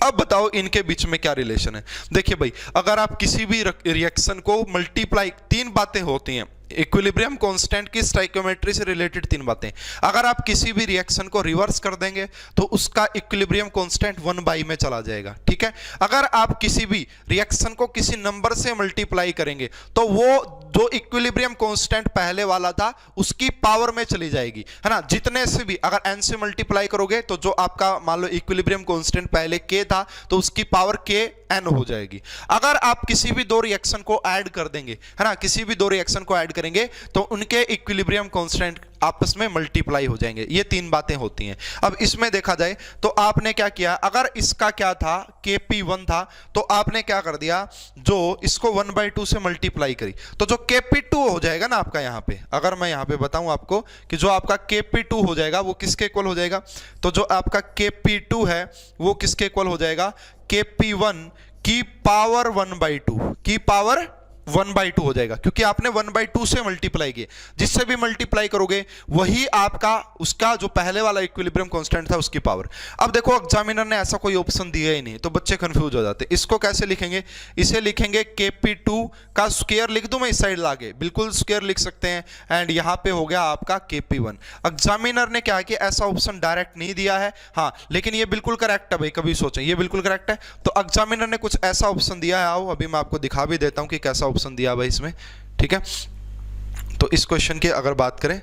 अब बताओ इनके बीच में क्या रिलेशन है। देखिए भाई, अगर आप किसी भी रिएक्शन को मल्टीप्लाई, 3 बातें होती हैं इक्विलिब्रियम कांस्टेंट की स्टोइकियोमेट्री से रिलेटेड, 3 बातें। अगर आप किसी भी रिएक्शन को रिवर्स कर देंगे तो उसका इक्विलिब्रियम कांस्टेंट 1/, में चला जाएगा, ठीक है। अगर आप किसी भी रिएक्शन को किसी नंबर से मल्टीप्लाई करेंगे तो वो जो इक्विलिब्रियम कांस्टेंट पहले वाला था उसकी पावर में चली जाएगी, है ना। जितने से भी अगर n से मल्टीप्लाई करोगे तो जो आपका मान लो इक्विलिब्रियम कांस्टेंट पहले k था तो उसकी पावर kn हो जाएगी। अगर आप किसी भी 2 रिएक्शन को ऐड कर देंगे, है ना, किसी भी 2 रिएक्शन को ऐड करेंगे तो उनके इक्विलिब्रियम कांस्टेंट आपस में मल्टीप्लाई हो जाएंगे। ये 3 बातें होती हैं। अब इसमें देखा जाए तो आपने क्या किया, अगर इसका क्या था Kp1 था तो आपने क्या कर दिया, जो इसको 1/2 से मल्टीप्लाई करी तो जो Kp2 हो जाएगा ना आपका, यहां पे अगर मैं यहां पे बताऊं आपको कि जो आपका Kp2 हो जाएगा वो किसके इक्वल हो जाएगा, तो जो आपका Kp2 है वो किसके इक्वल हो जाएगा, Kp1 की पावर 1/2 की पावर 1/2 हो जाएगा, क्योंकि आपने 1/2 से मल्टीप्लाई किया। जिससे भी मल्टीप्लाई करोगे वही आपका उसका जो पहले वाला इक्विलिब्रियम कांस्टेंट था उसकी पावर। अब देखो एग्जामिनर ने ऐसा कोई ऑप्शन दिया ही नहीं तो बच्चे कंफ्यूज हो जाते। इसको कैसे लिखेंगे, इसे लिखेंगे Kp2 का स्क्वायर लिख दूं मैं इस साइड लाके, बिल्कुल स्क्वायर लिख सकते हैं। एंड यहां पे हो गया आपका Kp1। एग्जामिनर ने क्या किया, ऐसा ऑप्शन डायरेक्ट नहीं दिया है, हाँ, लेकिन ये बिल्कुल करेक्ट है भाई, कभी सोचें ये बिल्कुल करेक्ट है। तो एग्जामिनर ने कुछ ऐसा ऑप्शन दिया है, आओ अभी मैं आपको दिखा भी देता हूं कि कैसा ऑप्शन दिया भाई इसमें, ठीक है। तो इस क्वेश्चन की अगर बात करें,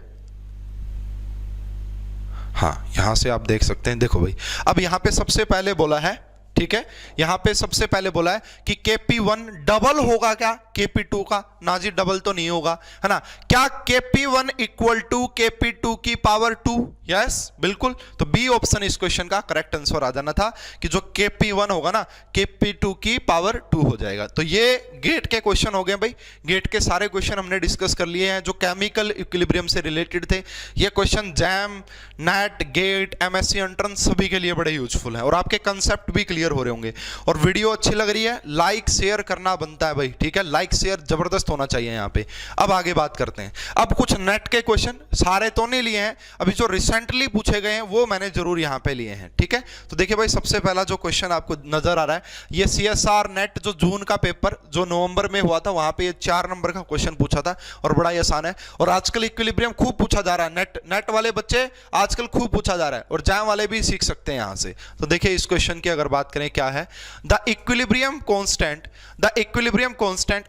हाँ यहां से आप देख सकते हैं, देखो भाई अब यहां पे सबसे पहले बोला है, ठीक है, यहां पे सबसे पहले बोला है कि Kp1 डबल होगा क्या Kp2 का, ना जी डबल तो नहीं होगा, है ना। क्या Kp1 इक्वल टू Kp2 की पावर 2, यस बिल्कुल। तो बी ऑप्शन इस क्वेश्चन का करेक्ट आंसर आ जाना था कि जो Kp1 होगा ना Kp2 की पावर 2 हो जाएगा। तो ये गेट के क्वेश्चन हो गए भाई, गेट के सारे क्वेश्चन हमने डिस्कस कर लिए हैं जो केमिकल इक्विलिब्रियम से रिलेटेड थे। ये question JAM, NET, GATE, MSc entrance सभी के लिए बड़े यूजफुल हैं और आपके कंसेप्ट भी क्लियर हो रहे होंगे। और वीडियो अच्छी लग रही है लाइक शेयर करना बनता है भाई, ठीक है, लाइक शेयर जबरदस्त होना चाहिए यहाँ पे। अब आगे बात करते हैं, अब कुछ नेट के क्वेश्चन, सारे तो नहीं लिए हैं, अभी जो रिसेंटली पूछे गए हैं वो मैंने जरूर यहाँ पे लिए हैं, ठीक है। तो देखिए भाई सबसे पहला जो क्वेश्चन आपको नजर आ रहा है, ये CSR नेट जो जून का पेपर जो नवंबर में हुआ था वहां पे ये 4 नंबर का क्वेश्चन पूछा था और बड़ा ही आसान है। और आजकल इक्विलिब्रियम खूब पूछा जा रहा है, नेट वाले बच्चे आजकल खूब पूछा जा रहा है और जैम वाले भी सीख सकते हैं यहां से। तो देखिए इस क्वेश्चन की अगर बात करें क्या है, the equilibrium constant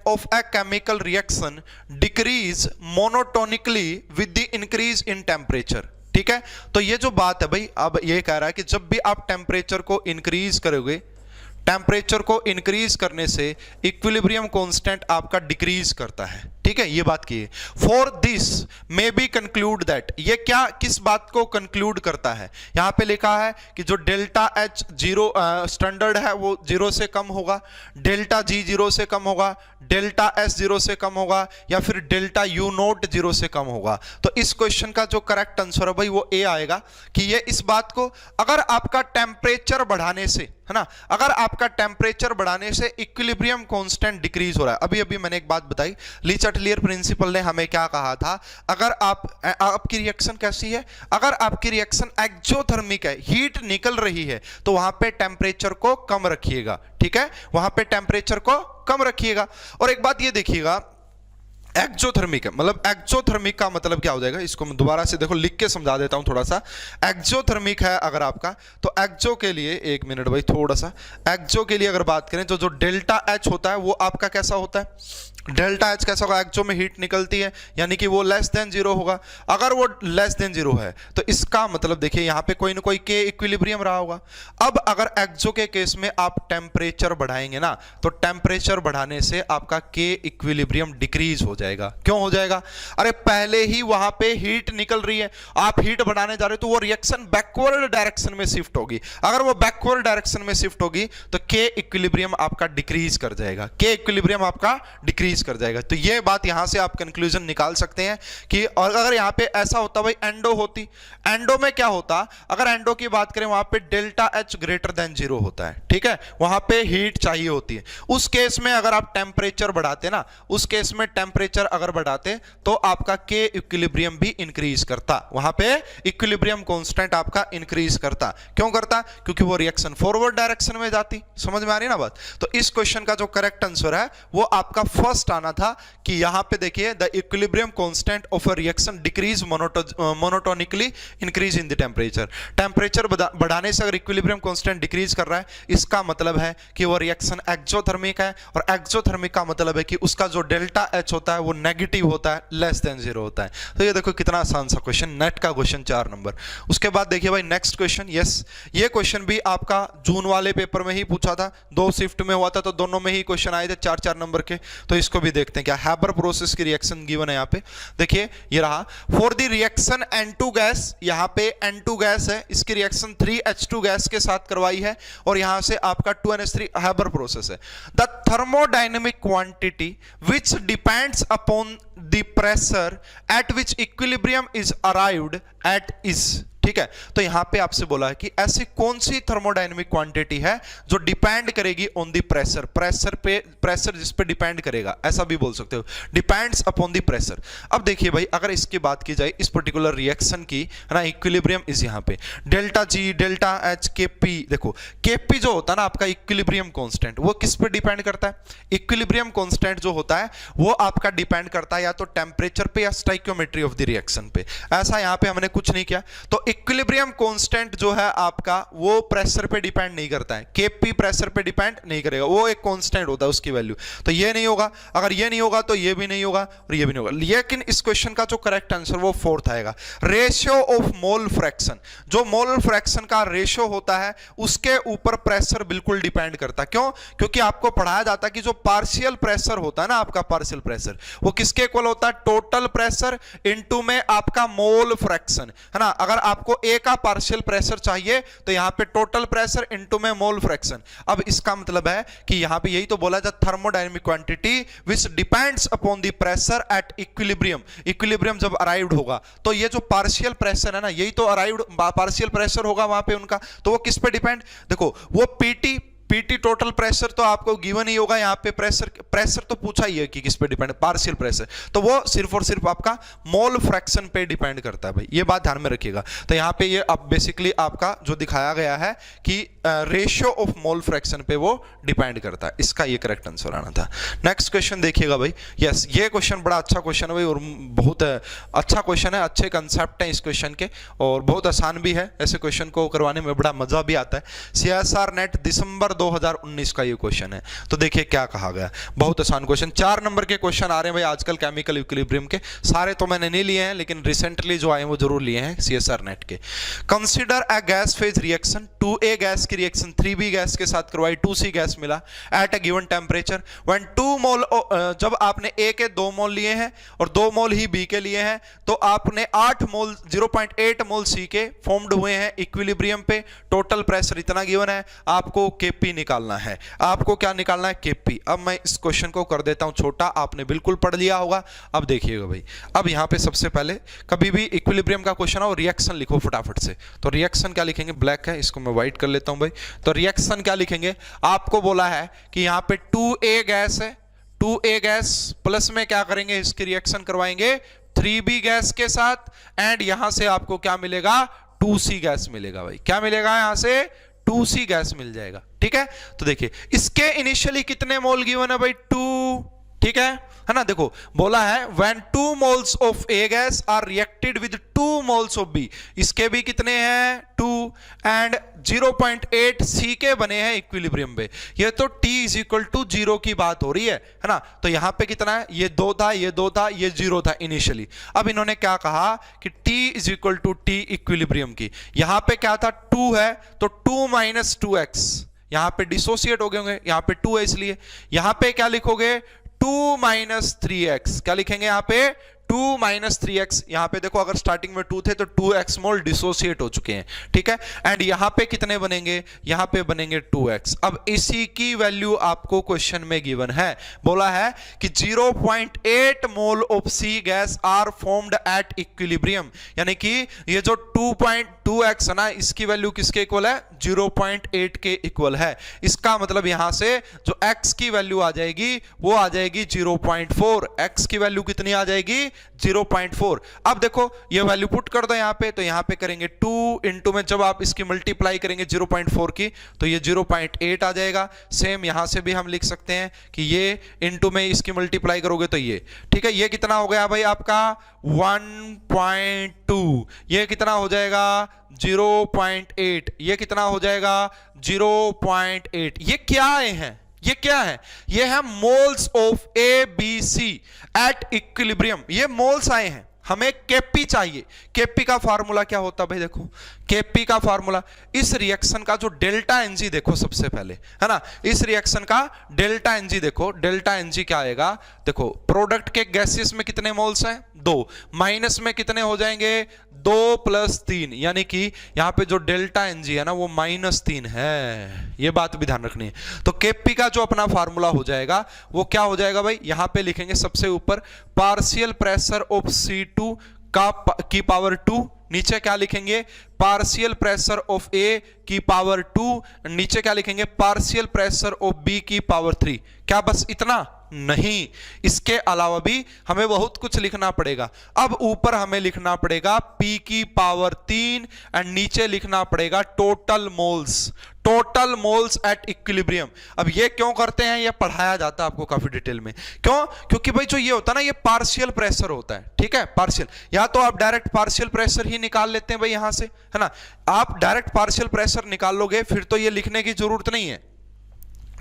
of a chemical reaction decrease monotonically with the increase in temperature, ठीक है। तो ये जो बात है भाई, अब ये कह रहा है कि जब भी आप टेम्परेचर को इंक्रीज करोगे, टेम्परेचर को इंक्रीज करने से इक्विलिब्रियम कांस्टेंट आपका डिक्रीज करता है, ठीक है, ये बात की है। For this may be conclude that, ये क्या किस बात को कंक्लूड करता है, यहां पे लिखा है कि जो डेल्टा H 0 स्टैंडर्ड है वो 0 से कम होगा, डेल्टा G 0 से कम होगा, डेल्टा S 0 से कम होगा, या फिर डेल्टा U नोट 0 से कम होगा। तो इस क्वेश्चन का जो करेक्ट आंसर है भाई वो ए आएगा कि ये इस बात को, अगर आपका टेम्परेचर बढ़ाने से, है ना, अगर आपका टेम्परेचर बढ़ाने से इक्विलिब्रियम कांस्टेंट डिक्रीज हो रहा है। अभी अभी मैंने एक बात बताई, ली चार्टेलियर प्रिंसिपल ने हमें क्या कहा था, अगर आपकी रिएक्शन कैसी है, अगर आपकी रिएक्शन एक्सोथर्मिक है, हीट निकल रही है, तो वहां पे टेम्परेचर को कम रखिएगा, ठीक है, वहां पे टेम्परेचर को कम रखिएगा। और एक बात ये देखिएगा, एक्जोथर्मिक है, मतलब एक्जोथर्मिक का मतलब क्या हो जाएगा, इसको मैं दोबारा से देखो लिख के समझा देता हूं थोड़ा सा। एक्जोथर्मिक है अगर आपका, तो एक्जो के लिए, एक मिनट भाई थोड़ा सा, एक्जो के लिए अगर बात करें तो जो डेल्टा एच होता है वो आपका कैसा होता है, डेल्टा एच कैसा होगा, एक्जो में हीट निकलती है यानी कि वो लेस देन जीरो होगा। अगर वो लेस देन जीरो है तो इसका मतलब देखिए यहां पे कोई ना कोई के इक्विलिब्रियम रहा होगा। अब अगर एक्जो के केस में आप टेम्परेचर बढ़ाएंगे ना, तो टेम्परेचर बढ़ाने से आपका के इक्विलिब्रियम डिक्रीज हो जाएगा। क्यों हो जाएगा, अरे पहले ही वहां पे हीट निकल रही है, आप हीट बढ़ाने जा रहे हो तो वो रिएक्शन बैकवर्ड डायरेक्शन में शिफ्ट होगी। अगर वो बैकवर्ड डायरेक्शन में शिफ्ट होगी तो के इक्विलिब्रियम आपका डिक्रीज कर जाएगा, के इक्विलिब्रियम आपका डिक्रीज कर जाएगा। तो ये बात यहां से आप कंक्लूजन निकाल सकते हैं कि, और अगर यहां पे ऐसा होता भाई एंडो होती, एंडो में क्या होता, अगर एंडो की बात करें वहां पे delta H greater than zero होता है, ठीक है, वहां पे हीट चाहिए होती है। उस केस में अगर आप टेम्परेचर बढ़ाते ना, उस केस में टेम्परेचर अगर बढ़ाते तो आपका के इक्विलिब्रियम भी इंक्रीज करता, वहां पे इक्विलिब्रियम कांस्टेंट आपका इंक्रीज करता। क्यों करता, क्योंकि वो रिएक्शन फॉरवर्ड डायरेक्शन में जाती। समझ में आ रही है ना बात। तो इस क्वेश्चन का जो करेक्ट आंसर है वो आपका फर्स्ट आना था कि यहां पे देखिए the equilibrium constant of a reaction decrease monotonically increase in the temperature. Temperature बढ़ाने से अगर इक्विलिब्रियम कांस्टेंट डिक्रीज कर रहा है, इसका मतलब है कि वो रिएक्शन एक्सोथर्मिक है, और एक्सोथर्मिक का मतलब है कि उसका जो डेल्टा एच होता है वो नेगेटिव होता है, लेस देन जीरो होता है। तो ये देखो कितना आसान सा क्वेश्चन, नेट का क्वेश्चन 4 नंबर। उसके बाद देखिए भाई नेक्स्ट क्वेश्चन, यस ये क्वेश्चन भी आपका जून वाले पेपर में ही पूछा था, 2 शिफ्ट में हुआ था तो दोनों में ही क्वेश्चन आए थे 4-4 नंबर के। तो इसको भी देखते हैं क्या, हैबर प्रोसेस की रिएक्शन गिवन है यहाँ पे, देखिए ये रहा, for the reaction N2 gas, यहाँ पे N2 गैस है, इसकी रिएक्शन 3H2 गैस के साथ करवाई है, और यहां से आपका 2NH3 हैबर प्रोसेस है। The thermodynamic quantity which depends upon the pressure at which equilibrium is arrived at is, ठीक है। तो यहां पे आपसे बोला है कि ऐसी कौन सी थर्मोडायनेमिक क्वांटिटी है जो डिपेंड करेगी ऑन द प्रेशर, प्रेशर पे, प्रेशर जिस पे डिपेंड करेगा, ऐसा भी बोल सकते हो, डिपेंड्स अपॉन द प्रेशर। अब देखिए भाई अगर इसकी बात की जाए इस पर्टिकुलर रिएक्शन की, है ना, इक्विलिब्रियम इज यहां पे delta G, delta H, KP, देखो केपी जो होता है ना आपका इक्विलिब्रियम कांस्टेंट, वो किस पे डिपेंड करता है, इक्विलिब्रियम कांस्टेंट जो होता है वो आपका डिपेंड करता है या तो टेम्परेचर पे या स्टोइकियोमेट्री ऑफ द रिएक्शन पे। ऐसा यहां पे हमने कुछ नहीं किया, तो इक्विलिब्रियम कांस्टेंट जो है आपका वो प्रेशर पे डिपेंड नहीं करता है, केपी प्रेशर पे डिपेंड नहीं करेगा, वो एक कांस्टेंट होता है उसकी वैल्यू। तो ये नहीं होगा, अगर ये नहीं होगा तो ये भी नहीं होगा और ये भी नहीं होगा। लेकिन इस क्वेश्चन का जो करेक्ट आंसर वो फोर्थ आएगा, रेशियो ऑफ मोल फ्रैक्शन। जो मोल फ्रैक्शन का रेशियो होता है उसके ऊपर प्रेशर बिल्कुल डिपेंड करता है। क्यों, क्योंकि आपको पढ़ाया जाता है कि जो पार्शियल प्रेशर होता है ना आपका, पार्शियल प्रेशर वो किसके इक्वल होता है, टोटल प्रेशर इनटू में आपका मोल फ्रैक्शन, है ना। अगर आपको ए का पार्शियल प्रेशर चाहिए तो यहां पे टोटल प्रेशर इनटू में मोल फ्रैक्शन। अब इसका मतलब है कि यहां पे यही तो बोला जाता है thermodynamic quantity which depends upon the pressure at equilibrium. Equilibrium जब अराइव्ड होगा तो ये जो पार्शियल प्रेशर है ना, यही तो अराइव्ड पार्शियल प्रेशर होगा वहां पे उनका, तो वो किस पे डिपेंड, देखो वो पीटी टोटल प्रेशर तो आपको गिवन ही होगा, यहाँ पे प्रेशर तो पूछा ही है कि किस पे डिपेंड, पार्शियल प्रेशर, तो वो सिर्फ और सिर्फ आपका मोल फ्रैक्शन पे डिपेंड करता है भाई, ये बात ध्यान में रखिएगा। तो यहाँ पे ये अब बेसिकली आपका जो दिखाया गया है कि रेशियो ऑफ मोल फ्रैक्शन पे वो डिपेंड करता है, इसका ये करेक्ट आंसर आना था। नेक्स्ट क्वेश्चन देखिएगा भाई, यस ये क्वेश्चन बड़ा अच्छा क्वेश्चन है भाई, और बहुत अच्छा क्वेश्चन है, अच्छे कंसेप्ट हैं इस क्वेश्चन के, और बहुत आसान भी है, ऐसे क्वेश्चन को करवाने में बड़ा मजा भी आता है। CSR नेट दिसंबर 2019 का ये क्वेश्चन है। तो देखिए क्या कहा गया, बहुत आसान क्वेश्चन, 4 नंबर के क्वेश्चन आ रहे हैं भाई आजकल केमिकल इक्विलिब्रियम के, सारे तो मैंने नहीं लिए हैं लेकिन रिसेंटली जो आए वो जरूर लिए हैं CSR नेट के। Consider a gas phase reaction, 2A gas की रिएक्शन 3B गैस के साथ करवाई, 2C गैस मिला at a given temperature when 2 मोल, जब आपने A के 2 मोल लिए हैं और 2 मोल ही B के लिए हैं, तो आपने 8 मोल 0.8 मोल C के फॉर्म्ड हुए हैं इक्विलिब्रियम पे, टोटल प्रेशर इतना गिवन है, आपको केपी निकालना है, आपको क्या निकालना है, केपी। अब मैं इस क्वेश्चन को कर देता हूं छोटा, आपने बिल्कुल पढ़ लिया होगा। अब देखिएगा भाई, अब यहां पे सबसे पहले कभी भी इक्विलिब्रियम का क्वेश्चन हो रिएक्शन लिखो फटाफट से। तो रिएक्शन क्या लिखेंगे, ब्लैक है इसको मैं व्हाइट कर लेता हूं भाई। तो रिएक्शन क्या लिखेंगे, आपको बोला है कि यहां पे 2A गैस है, 2A गैस प्लस में क्या करेंगे, इसकी रिएक्शन करवाएंगे 3B गैस के साथ, एंड यहां से आपको क्या मिलेगा, 2C गैस मिलेगा भाई। क्या मिलेगा, यहां से 2C गैस मिल जाएगा, ठीक है। तो देखिए इसके इनिशियली कितने मोल गिवन है भाई, 2, ठीक है ना। देखो बोला है when 2 moles of A gas are reacted with 2 moles of B, इसके भी कितने हैं 2 एंड 0.8 सी के बने हैं इक्विलिब्रियम पे। ये तो t इज इक्वल टू 0 की बात हो रही है ना। तो यहां पे कितना है, ये 2 था, ये 2 था, ये 0 था इनिशियली। अब इन्होंने क्या कहा कि t is equal to T equilibrium की, यहां पे क्या था 2 है तो 2 माइनस 2x, यहां पे डिसोसिएट हो गए होंगे, यहां पे 2 है इसलिए यहां पे क्या लिखोगे 2 माइनस 3x, क्या लिखेंगे यहां पे 2 माइनस 3x। यहां पे देखो अगर स्टार्टिंग में 2 थे तो 2x मोल डिसोसिएट हो चुके हैं, ठीक है। एंड यहां पे कितने बनेंगे, यहां पे बनेंगे 2x। अब इसी की वैल्यू आपको क्वेश्चन में गिवन है, बोला है कि 0.8 mole of C gas are formed at equilibrium, यानी कि ये जो 2.2x है ना, इसकी वैल्यू किसके इक्वल है 0.8 के इक्वल है। इसका मतलब यहां से जो x की वैल्यू आ जाएगी वो आ जाएगी 0.4, x की वैल्यू कितनी आ जाएगी 0.4। अब देखो ये वैल्यू पुट कर दो यहां पे, तो यहां पे करेंगे 2 इंटू में जब आप इसकी मल्टीप्लाई करेंगे 0.4 की तो ये 0.8 आ जाएगा। सेम यहां से भी हम लिख सकते हैं कि ये इंटू में इसकी मल्टीप्लाई करोगे तो ये, ठीक है। ये कितना हो गया भाई आपका 1.2, ये कितना हो जाएगा 0.8, ये कितना हो जाएगा 0.8। ये क्या आए हैं, ये क्या है, ये है moles of A B C at equilibrium, ये मोल्स आए हैं। हमें केपी चाहिए, केपी का फार्मूला क्या होता है भाई, देखो केपी का फार्मूला, इस रिएक्शन का जो डेल्टा एनजी देखो सबसे पहले, है ना, इस रिएक्शन का डेल्टा एनजी देखो, डेल्टा एनजी क्या आएगा, देखो प्रोडक्ट के गैसेस में कितने मोल्स हैं 2, माइनस में कितने हो जाएंगे 2 प्लस 3, यानी कि यहां पे जो डेल्टा एनजी है ना वो -3 है, ये बात भी ध्यान रखनी है। तो केपी का जो अपना फार्मूला हो जाएगा वो क्या हो जाएगा भाई, यहां पे लिखेंगे सबसे ऊपर पार्शियल प्रेशर ऑफ C2 की पावर 2, नीचे क्या लिखेंगे पार्शियल प्रेशर ऑफ ए की पावर 2, नीचे क्या लिखेंगे पार्शियल प्रेशर ऑफ बी की पावर 3। क्या बस इतना नहीं, इसके अलावा भी हमें बहुत कुछ लिखना पड़ेगा। अब ऊपर हमें लिखना पड़ेगा P की पावर 3 एंड नीचे लिखना पड़ेगा total moles, total moles at equilibrium. अब ये क्यों करते हैं, ये पढ़ाया जाता है आपको काफी डिटेल में, क्यों, क्योंकि भाई जो ये होता है ना ये पार्शियल प्रेशर होता है, ठीक है, पार्शियल, या तो आप डायरेक्ट पार्शियल प्रेशर ही निकाल लेते हैं भाई यहां से, है ना, आप डायरेक्ट पार्शियल प्रेशर निकाल लोगे फिर तो ये लिखने की जरूरत नहीं है,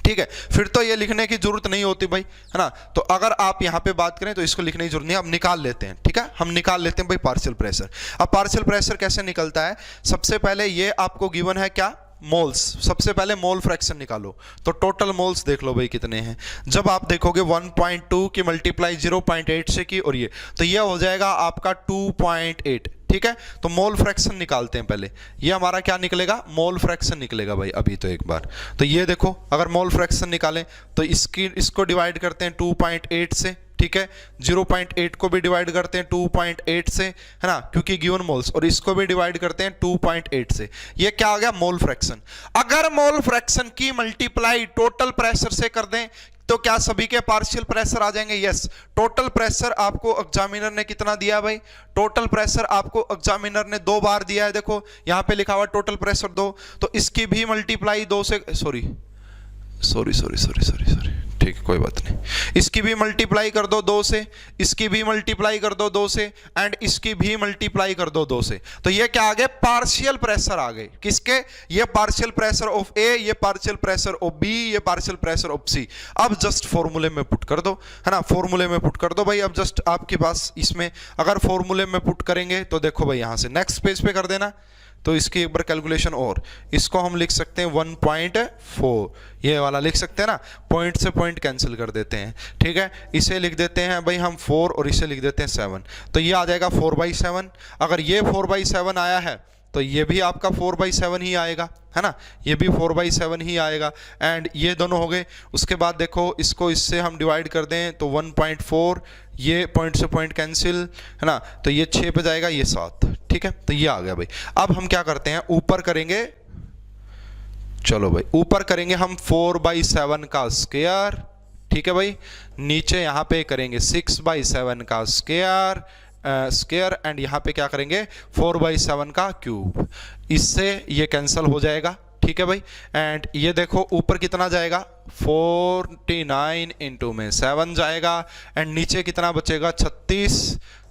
ठीक है, फिर तो ये लिखने की जरूरत नहीं होती भाई, है ना। तो अगर आप यहां पे बात करें तो इसको लिखने की जरूरत नहीं है, अब निकाल लेते हैं, ठीक है, हम निकाल लेते हैं भाई पार्शियल प्रेशर। अब पार्शियल प्रेशर कैसे निकलता है, सबसे पहले ये आपको गिवन है क्या मोल्स, सबसे पहले मोल फ्रैक्शन निकालो, तो टोटल मोल्स देख लो भाई कितने हैं। जब आप देखोगे 1.2 की मल्टीप्लाई 0.8 से की और ये, तो ये हो जाएगा आपका 2.8, ठीक है। तो मोल फ्रैक्शन निकालते हैं पहले, ये हमारा क्या निकलेगा मोल फ्रैक्शन निकलेगा भाई अभी तो एक बार। तो ये देखो अगर मोल फ्रैक्शन निकालें तो इसको डिवाइड करते हैं 2.8 से, ठीक है, 0.8 को भी डिवाइड करते हैं 2.8 से, है ना, क्योंकि गिवन मोल्स, और इसको भी डिवाइड करते हैं 2.8 से। ये क्या आ गया मोल फ्रैक्शन। अगर मोल फ्रैक्शन की मल्टीप्लाई टोटल प्रेशर से कर दें तो क्या सभी के पार्शियल प्रेशर आ जाएंगे, यस। टोटल प्रेशर आपको एग्जामिनर ने कितना दिया भाई, टोटल प्रेशर आपको एग्जामिनर ने 2 बार दिया है, देखो यहां पे लिखा हुआ टोटल प्रेशर 2, तो इसकी भी मल्टीप्लाई 2 से, सॉरी, ठीक है कोई बात नहीं, इसकी भी मल्टीप्लाई कर दो 2 से, इसकी भी मल्टीप्लाई कर दो 2 से, एंड इसकी भी मल्टीप्लाई कर दो 2 से। तो ये क्या आ गए पार्शियल प्रेशर आ गए, किसके, ये पार्शियल प्रेशर ऑफ ए, ये पार्शियल प्रेशर ऑफ बी, ये पार्शियल प्रेशर ऑफ सी। अब जस्ट फॉर्मूले में पुट कर दो, है ना, फॉर्मूले में पुट कर दो भाई। अब जस्ट आपके पास इसमें अगर फॉर्मूले में पुट करेंगे तो देखो भाई यहां से नेक्स्ट पेज पे कर देना, तो इसकी एक बार कैलकुलेशन, और इसको हम लिख सकते हैं 1.4, ये वाला लिख सकते हैं ना, पॉइंट से पॉइंट कैंसिल कर देते हैं, ठीक है, इसे लिख देते हैं भाई हम 4 और इसे लिख देते हैं 7, तो ये आ जाएगा 4/7। अगर ये 4/7 आया है तो ये भी आपका 4/7 ही आएगा, है ना, ये भी 4/7 ही आएगा, एंड ये दोनों हो गए। उसके बाद देखो इसको इससे हम डिवाइड कर दें तो 1.4, ये पॉइंट से पॉइंट कैंसिल, है ना, तो ये 6 पे जाएगा, ये 7, ठीक है, तो ये आ गया भाई। अब हम क्या करते हैं ऊपर करेंगे, चलो भाई ऊपर करेंगे हम 4/7 का स्क्वायर, ठीक है भाई, नीचे यहां पे करेंगे 6/7 का स्क्वायर एंड यहां पे क्या करेंगे 4/7 का क्यूब, इससे ये कैंसिल हो जाएगा, ठीक है भाई। एंड ये देखो ऊपर कितना जाएगा 49 इंटू में 7 जाएगा एंड नीचे कितना बचेगा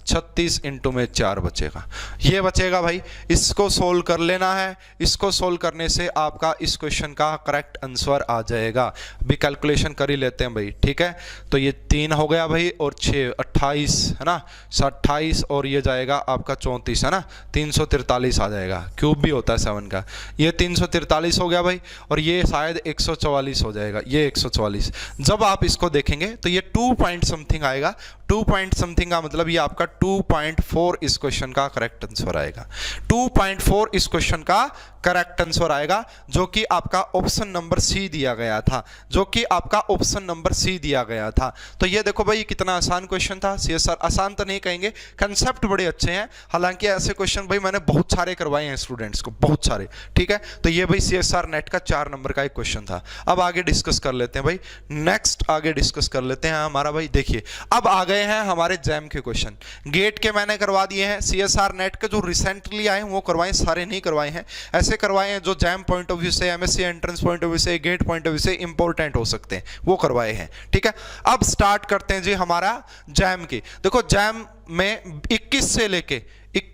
36 इंटू में 4 बचेगा, ये बचेगा भाई। इसको सोल्व कर लेना है, इसको सोल्व करने से आपका इस क्वेश्चन का करेक्ट आंसर आ जाएगा। अभी कैलकुलेशन कर ही लेते हैं भाई, ठीक है। तो ये 3 हो गया भाई और 6 28 है ना, 28 और ये जाएगा आपका 34 है ना, 343 आ जाएगा। क्यूब भी होता है 7 का, ये 343 हो गया भाई और ये शायद 144 हो जाएगा, ये 144। जब आप इसको देखेंगे तो ये 2 पॉइंट समथिंग आएगा, 2 पॉइंट समथिंग का मतलब ये आपका 2.4 इस क्वेश्चन का करेक्ट आंसर आएगा। 2.4 इस क्वेश्चन का करेक्ट आंसर आएगा, जो कि आपका ऑप्शन नंबर सी दिया गया था, जो कि आपका ऑप्शन नंबर सी दिया गया था। तो ये देखो भाई कितना आसान क्वेश्चन था। सीएसआर आसान तो नहीं कहेंगे, कंसेप्ट बड़े अच्छे हैं। हालांकि ऐसे क्वेश्चन भाई मैंने बहुत सारे करवाए हैं स्टूडेंट्स को, बहुत सारे, ठीक है। तो ये भाई सीएसआर नेट का 4 नंबर का एक क्वेश्चन था। अब आगे डिस्कस कर लेते हैं भाई, नेक्स्ट आगे डिस्कस कर लेते हैं हमारा भाई। देखिए अब आ गए हैं हमारे जैम के क्वेश्चन। गेट के मैंने करवा दिए हैं, सीएसआर नेट के जो रिसेंटली आए वो करवाए, सारे नहीं करवाए हैं। ऐसे करवाए हैं जो जैम पॉइंट ऑफ व्यू से, MSc entrance point of view से, गेट पॉइंट ऑफ व्यू से इंपॉर्टेंट हो सकते हैं, वो करवाए हैं, ठीक है। अब स्टार्ट करते हैं जी हमारा जैम की। देखो जैम में 21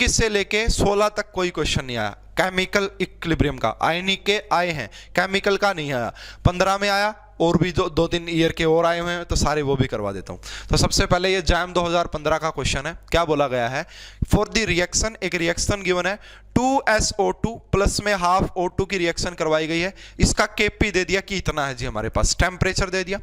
से लेके 16 तक कोई क्वेश्चन नहीं आया केमिकल इक्विलिब्रियम का। आयनिक के आए हैं, केमिकल का नहीं आया। 15 में आया और भी जो 2-3 ईयर के और आए हुए हैं, तो सारे वो भी करवा देता हूं। तो सबसे पहले ये जैम 2015 का क्वेश्चन है। क्या बोला गया है, फॉर द रिएक्शन, एक रिएक्शन गिवन है 2SO2 प्लस में हाफ O2 की रिएक्शन करवाई गई है। इसका केपी दे दिया कि इतना है जी हमारे पास, टेम्परेचर दे दिया।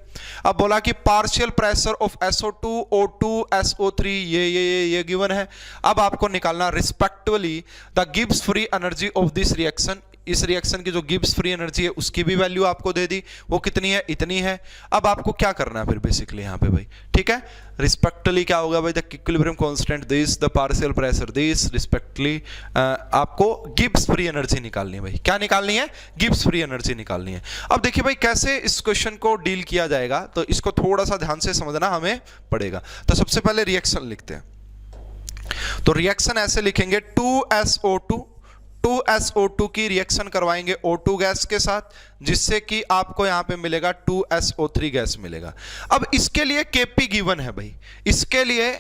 अब बोला कि partial pressure of SO2, O2, SO3 ये गिवन है। अब आपको निकालना respectively the Gibbs free energy of this reaction. इस रिएक्शन की जो गिब्स फ्री एनर्जी है उसकी भी वैल्यू आपको दे दी, वो कितनी है, इतनी है। अब आपको क्या करना है फिर बेसिकली यहाँ पे भाई, ठीक है। रिस्पेक्टली क्या होगा भाई, the equilibrium constant this, the partial pressure this, respectively आपको गिब्स फ्री एनर्जी निकालनी है भाई। क्या निकालनी है, गिब्स फ्री एनर्जी निकालनी है। अब देखिए भाई कैसे इस क्वेश्चन को डील किया जाएगा, तो इसको थोड़ा सा ध्यान से समझना हमें पड़ेगा। तो सबसे पहले रिएक्शन लिखते हैं। तो रिएक्शन ऐसे लिखेंगे 2SO2 की रिएक्शन करवाएंगे O2 गैस के साथ, जिससे कि आपको यहां पे मिलेगा 2SO3 गैस मिलेगा। अब इसके लिए Kp गिवन है भाई, इसके लिए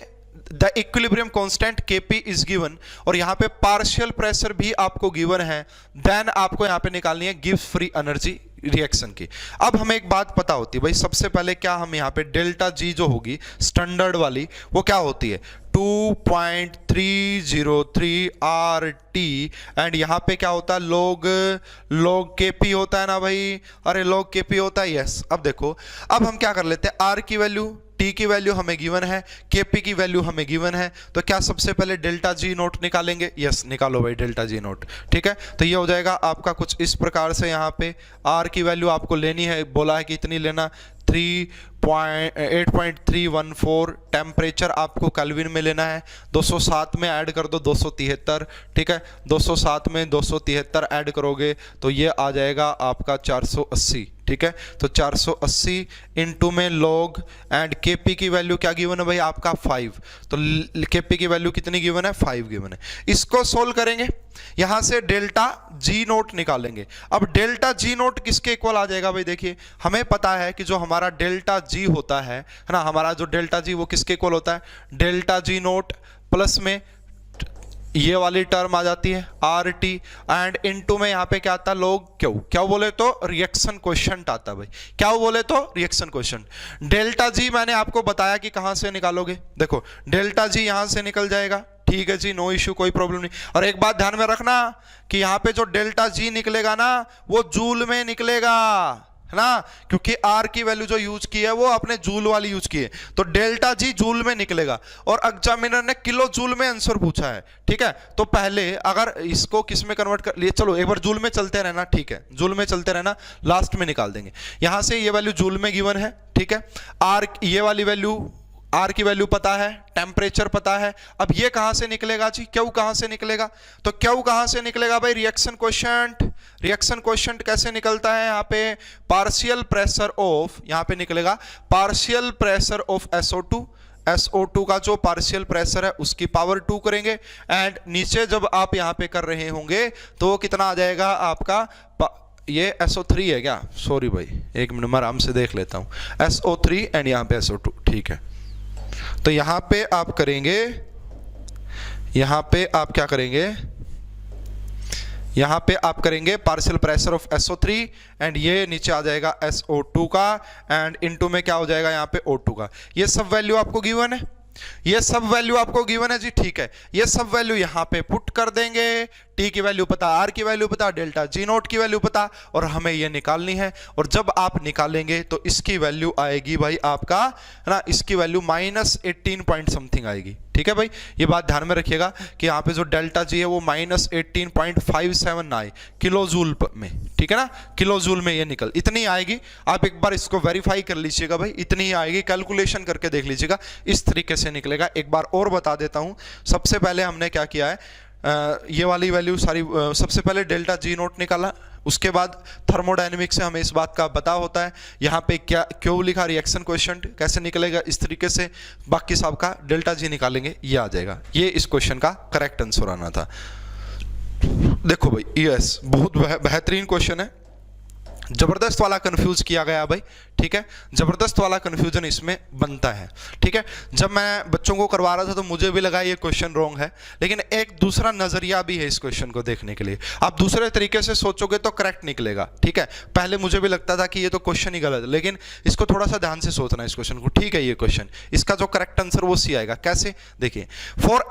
the equilibrium constant Kp is given और यहां पे पार्शियल प्रेशर भी आपको गिवन है। देन आपको यहां पे निकालनी है गिब्स फ्री एनर्जी रिएक्शन की। अब हमें एक बात पता होती है भाई, सबसे पहले क्या हम यहाँ पे डेल्टा जी जो होगी स्टैंडर्ड वाली, वो क्या होती है 2.303 RT एंड यहाँ पे क्या होता है log Kp होता है ना भाई, अरे log Kp होता है, यस। अब देखो अब हम क्या कर लेते हैं, R की वैल्यू, T की वैल्यू हमें गिवन है, Kp की वैल्यू हमें गिवन है, तो क्या सबसे पहले डेल्टा जी नोट निकालेंगे, यस निकालो भाई डेल्टा जी नोट, ठीक है। तो ये हो जाएगा आपका कुछ इस प्रकार से। यहाँ पे R की वैल्यू आपको लेनी है, बोला है कि इतनी लेना, 8.314। टेम्परेचर आपको केल्विन में लेना है, 207 में ऐड कर दो 273, ठीक है। 207 में 273 ऐड करोगे तो ये आ जाएगा आपका 480, ठीक है। तो 480 इंटू में लॉग एंड Kp की वैल्यू क्या गिवन है भाई आपका 5, तो Kp की वैल्यू कितनी गिवन है 5 गिवन है। इसको सोल्व करेंगे, यहां से डेल्टा जी नोट निकालेंगे। अब डेल्टा जी नोट किसके इक्वल आ जाएगा भाई, देखिए हमें पता है कि जो हमारा डेल्टा जी होता है ना, हमारा जो डेल्टा जी वो किसके इक्वल होता है, डेल्टा जी नोट प्लस में ये वाली टर्म आ जाती है RT एंड इनटू में यहाँ पे क्या आता है log Q। क्या बोले तो रिएक्शन क्वेश्चन आता है भाई, क्या बोले तो रिएक्शन क्वेश्चन। डेल्टा जी मैंने आपको बताया कि कहां से निकालोगे, देखो डेल्टा जी यहां से निकल जाएगा, ठीक है जी, नो इश्यू, कोई प्रॉब्लम नहीं। और एक बात ध्यान में रखना कि यहाँ पे जो डेल्टा जी निकलेगा ना वो जूल में निकलेगा, है ना, क्योंकि R की वैल्यू जो यूज की है वो अपने जूल वाली यूज की है, तो डेल्टा जी जूल में निकलेगा। और एग्जामिनर ने किलो जूल में आंसर पूछा है, ठीक है। तो पहले अगर इसको किस में कन्वर्ट कर लिए, चलो एक बार जूल में चलते रहना, ठीक है, जूल में चलते रहना, लास्ट में निकाल देंगे। यहां से ये वैल्यू जूल में गिवन है, ठीक है। R ये वाली वैल्यू, R की वैल्यू पता है, टेम्परेचर पता है। अब ये कहां से निकलेगा जी, Q कहां से निकलेगा, तो Q कहां से निकलेगा भाई, रिएक्शन क्वोशिएंट। रिएक्शन क्वोशिएंट कैसे निकलता है, यहाँ पे पार्शियल प्रेशर ऑफ, यहाँ पे निकलेगा पार्शियल प्रेशर ऑफ SO2 का जो पार्शियल प्रेशर है उसकी पावर 2 करेंगे एंड नीचे जब आप यहाँ पे कर रहे होंगे तो कितना आ जाएगा आपका ये SO3 है क्या? सॉरी भाई, एक मिनट मैं आराम से देख लेता हूँ। SO3 एंड यहाँ पे SO2, ठीक है। तो यहाँ पे आप करेंगे, यहाँ पे आप क्या करेंगे, यहाँ पे आप करेंगे partial pressure of SO3 and ये नीचे आ जाएगा SO2 का एंड इनटू में क्या हो जाएगा यहाँ पे O2 का। ये सब वैल्यू आपको गिवन है, ये सब वैल्यू आपको गिवन है जी, ठीक है। ये सब वैल्यू यहाँ पे पुट कर देंगे, T की वैल्यू पता, R की वैल्यू पता, डेल्टा G नोट की वैल्यू पता, और हमें ये निकालनी है। और जब आप निकालेंगे तो इसकी वैल्यू आएगी भाई आपका, है ना, इसकी वैल्यू -18 पॉइंट समथिंग आएगी, ठीक है भाई। ये बात ध्यान में रखिएगा कि यहाँ पे जो डेल्टा G है वो -18.57 ना आए किलो जूल में, ठीक है ना, किलो जूल में ये निकल इतनी आएगी। आप एक बार इसको वेरीफाई कर लीजिएगा भाई, इतनी ही आएगी, कैलकुलेशन करके देख लीजिएगा, इस तरीके से निकलेगा। एक बार और बता देता हूँ, सबसे पहले हमने क्या किया है, ये वाली वैल्यू सारी, सबसे पहले डेल्टा G नोट निकाला, उसके बाद थर्मोडायनेमिक्स से हमें इस बात का पता होता है, यहाँ पे क्या क्यों लिखा, रिएक्शन क्वेश्चन कैसे निकलेगा, इस तरीके से बाकी सब का डेल्टा G निकालेंगे, ये आ जाएगा। ये इस क्वेश्चन का करेक्ट आंसर आना था। देखो भाई, यस, बहुत बेहतरीन क्वेश्चन है, जबरदस्त वाला कंफ्यूज किया गया भाई, ठीक है, जबरदस्त वाला कंफ्यूजन इसमें बनता है, ठीक है। जब मैं बच्चों को करवा रहा था तो मुझे भी लगा ये क्वेश्चन रॉन्ग है, लेकिन एक दूसरा नजरिया भी है इस क्वेश्चन को देखने के लिए। आप दूसरे तरीके से सोचोगे तो करेक्ट निकलेगा, ठीक है। पहले मुझे भी लगता था कि ये तो क्वेश्चन ही गलत है, लेकिन इसको थोड़ा सा ध्यान से सोचना है इस क्वेश्चन को, ठीक है। ये क्वेश्चन, इसका जो करेक्ट आंसर वो सी आएगा। कैसे, देखिए, for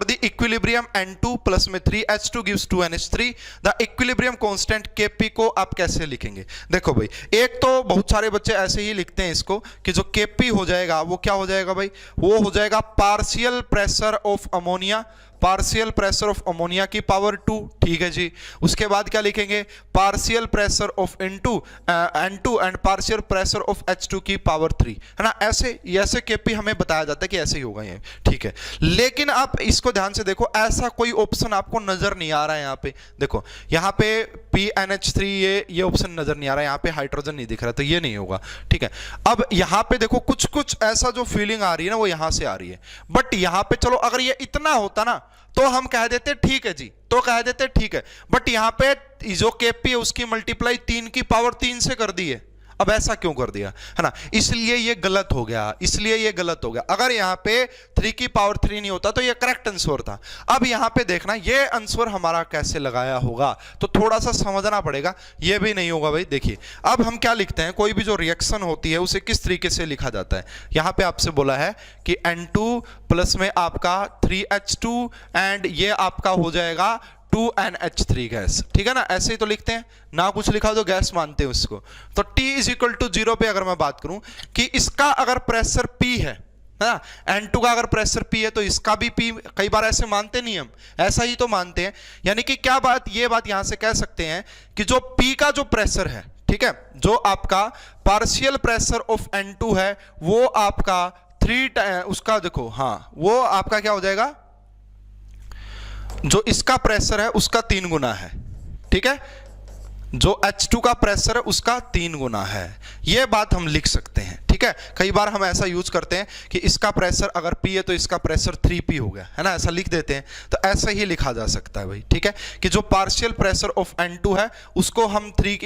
the equilibrium N2 plus में 3H2 gives 2NH3, the equilibrium constant Kp को आप कैसे लिखेंगे? देखो भाई, एक तो बहुत सारे बच्चे ऐसे ही लिखते हैं इसको कि जो Kp हो जाएगा वो क्या हो जाएगा भाई, वो हो जाएगा partial pressure of ammonia, partial pressure of ammonia की पावर 2, ठीक है जी। उसके बाद क्या लिखेंगे, partial pressure of N2 and partial pressure of H2 की पावर 3, है ना। ऐसे Kp हमें बताया जाता है कि ऐसे ही होगा ये, ठीक है। लेकिन आप इसको ध्यान से देखो, ऐसा कोई ऑप्शन आपको नजर नहीं आ रहा है। यहाँ पे देखो, यहाँ पे PNH3 ये ऑप्शन नजर नहीं आ रहा है, यहाँ पे हाइड्रोजन नहीं दिख रहा, तो ये नहीं होगा, ठीक है। अब यहाँ पे देखो, कुछ कुछ ऐसा जो फीलिंग आ रही है ना वो यहाँ से आ रही है, बट यहाँ पे चलो अगर ये इतना होता ना तो हम कह देते ठीक है जी, तो कह देते ठीक है, बट यहाँ पे जो Kp है उसकी मल्टीप्लाई 3 की पावर 3 से कर दी है। अब ऐसा क्यों कर दिया, है ना, इसलिए ये गलत हो गया, इसलिए ये गलत हो गया। अगर यहाँ पे 3 की पावर 3 नहीं होता तो ये करेक्ट आंसर था। अब यहाँ पे देखना ये आंसर हमारा कैसे लगाया होगा, तो थोड़ा सा समझना पड़ेगा, ये भी नहीं होगा भाई। देखिए, अब हम क्या लिखते हैं, कोई भी जो रिएक्शन होती है उसे किस तरीके से लिखा जाता है। यहाँ पे आपसे बोला है कि N2 प्लस में आपका 3H2 एंड ये आपका हो जाएगा 2NH3 गैस, ठीक है ना, ऐसे ही तो लिखते हैं ना, कुछ लिखा तो गैस मानते हैं उसको। तो T = 0 पे अगर मैं बात करूं कि इसका अगर प्रेशर P है ना, N2 का अगर प्रेशर P है तो इसका भी P, कई बार ऐसे मानते नहीं हम, ऐसा ही तो मानते हैं। यानी कि क्या बात, ये बात यहां से कह सकते हैं कि जो P का जो प्रेशर है, ठीक है, जो आपका पार्शियल प्रेशर ऑफ N2 है वो आपका 3 उसका देखो, हाँ, वो आपका क्या हो जाएगा, जो इसका प्रेशर है उसका 3 गुना है, ठीक है, जो H2 का प्रेशर है उसका 3 गुना है। यह बात हम लिख सकते हैं, ठीक है। कई बार हम ऐसा यूज करते हैं कि इसका प्रेशर अगर P है तो इसका प्रेशर 3P हो गया, है ना, ऐसा लिख देते हैं। तो ऐसा ही लिखा जा सकता है भाई, ठीक है, कि जो पार्शियल प्रेशर ऑफ N2 है उसको हम 3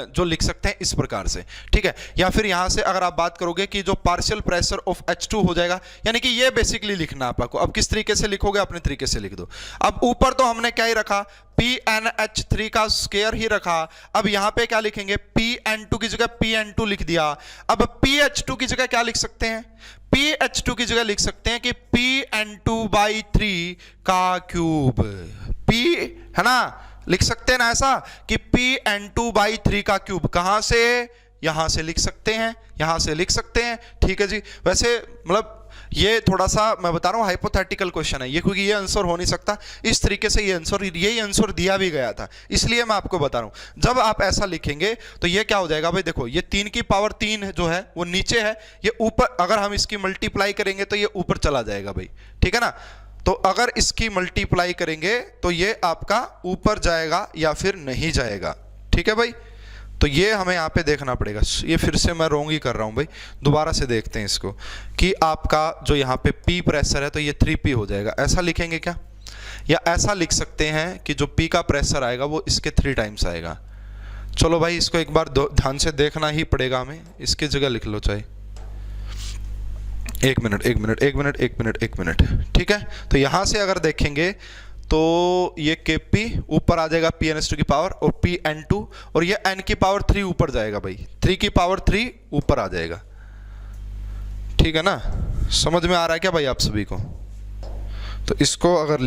जो लिख सकते हैं इस प्रकार से, ठीक है। या फिर यहां से अगर आप बात करोगे कि जो पार्शियल प्रेशर ऑफ H2 हो जाएगा, यानी कि ये बेसिकली लिखना आपको। अब किस तरीके से लिखोगे, अपने तरीके से लिख दो। अब ऊपर तो हमने क्या ही रखा, PNH3 का स्क्वायर ही रखा। अब यहां पे क्या लिखेंगे, PN2 की जगह PN2 लिख दिया। अब PH2 की जगह क्या लिख सकते हैं, PH2 की जगह लिख सकते हैं कि PN2/3 का क्यूब, P, है ना, लिख सकते हैं ना ऐसा कि PN2/3 का क्यूब, कहां से, यहां से लिख सकते हैं, यहां से लिख सकते हैं, ठीक है जी। वैसे मतलब ये थोड़ा सा मैं बता रहा हूँ हाइपोथेटिकल क्वेश्चन है ये, क्योंकि ये आंसर हो नहीं सकता इस तरीके से। यही आंसर दिया भी गया था, इसलिए मैं आपको बता रहा हूँ। जब आप ऐसा लिखेंगे तो ये क्या हो जाएगा भाई, देखो ये 3 की पावर 3 जो है वो नीचे है, ये ऊपर, अगर हम इसकी मल्टीप्लाई करेंगे तो ये ऊपर चला जाएगा भाई, ठीक है ना। तो अगर इसकी मल्टीप्लाई करेंगे तो ये आपका ऊपर जाएगा या फिर नहीं जाएगा, ठीक है भाई। तो ये हमें यहाँ पे देखना पड़ेगा। ये फिर से मैं रॉन्ग ही कर रहा हूँ भाई, दोबारा से देखते हैं इसको कि आपका जो यहाँ पे P प्रेशर है तो ये 3P हो जाएगा, ऐसा लिखेंगे क्या, या ऐसा लिख सकते हैं कि जो P का प्रेशर आएगा वो इसके 3 टाइम्स आएगा, चलो भाई इसको एक बार ध्यान से देखना ही पड़ेगा हमें, इसकी जगह लिख लो चाहे। एक मिनट, ठीक है। तो यहां से अगर देखेंगे तो ये Kp ऊपर आ जाएगा Pn की पावर और Pn2, और ये n की पावर 3 ऊपर जाएगा भाई, 3 की पावर 3 ऊपर आ जाएगा, ठीक है ना। समझ में आ रहा है क्या भाई आप सभी को? तो इसको अगर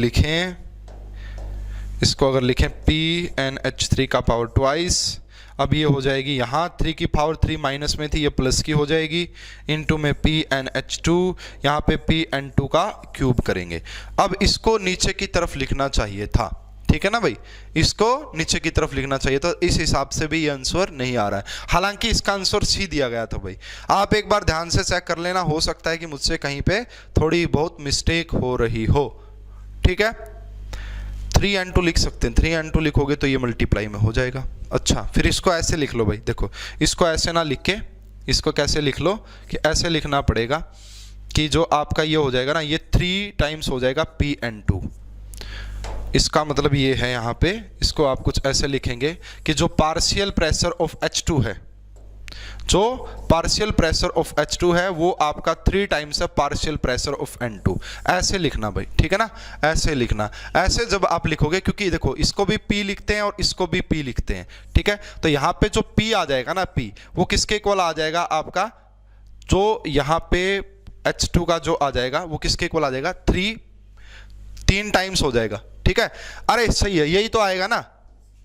लिखें PnH3 का पावर ट्वाइस, अब ये हो जाएगी यहाँ 3 की पावर 3 माइनस में थी, ये प्लस की हो जाएगी, इनटू में PnH2, यहाँ पे Pn2 का क्यूब करेंगे। अब इसको नीचे की तरफ लिखना चाहिए था, ठीक है ना भाई, इसको नीचे की तरफ लिखना चाहिए, तो इस हिसाब से भी ये आंसर नहीं आ रहा है। हालांकि इसका आंसर सी दिया गया था भाई, आप एक बार ध्यान से चेक कर लेना, हो सकता है कि मुझसे कहीं पे थोड़ी बहुत मिस्टेक हो रही हो, ठीक है। 3n2 लिख सकते हैं, 3n2 लिखोगे तो ये मल्टीप्लाई में हो जाएगा। अच्छा, फिर इसको ऐसे लिख लो भाई, देखो इसको ऐसे ना लिख के इसको कैसे लिख लो कि ऐसे लिखना पड़ेगा कि जो आपका ये हो जाएगा ना, ये 3 टाइम्स हो जाएगा Pn2। इसका मतलब ये है यहाँ पे, इसको आप कुछ ऐसे लिखेंगे कि जो पार्शियल प्रेशर ऑफ H2 है, जो पार्शियल प्रेशर ऑफ H2 है वो आपका 3 टाइम्स है पार्शियल प्रेशर ऑफ N2। ऐसे लिखना भाई, ठीक है ना, ऐसे लिखना। ऐसे जब आप लिखोगे, क्योंकि देखो इसको भी P लिखते हैं और इसको भी P लिखते हैं, ठीक है। तो यहाँ पे जो P आ जाएगा ना, P वो किसके इक्वल आ जाएगा आपका, जो यहाँ पे H2 का जो आ जाएगा वो किसके इक्वल आ जाएगा, 3 टाइम्स हो जाएगा, ठीक है। अरे सही है, यही तो आएगा ना,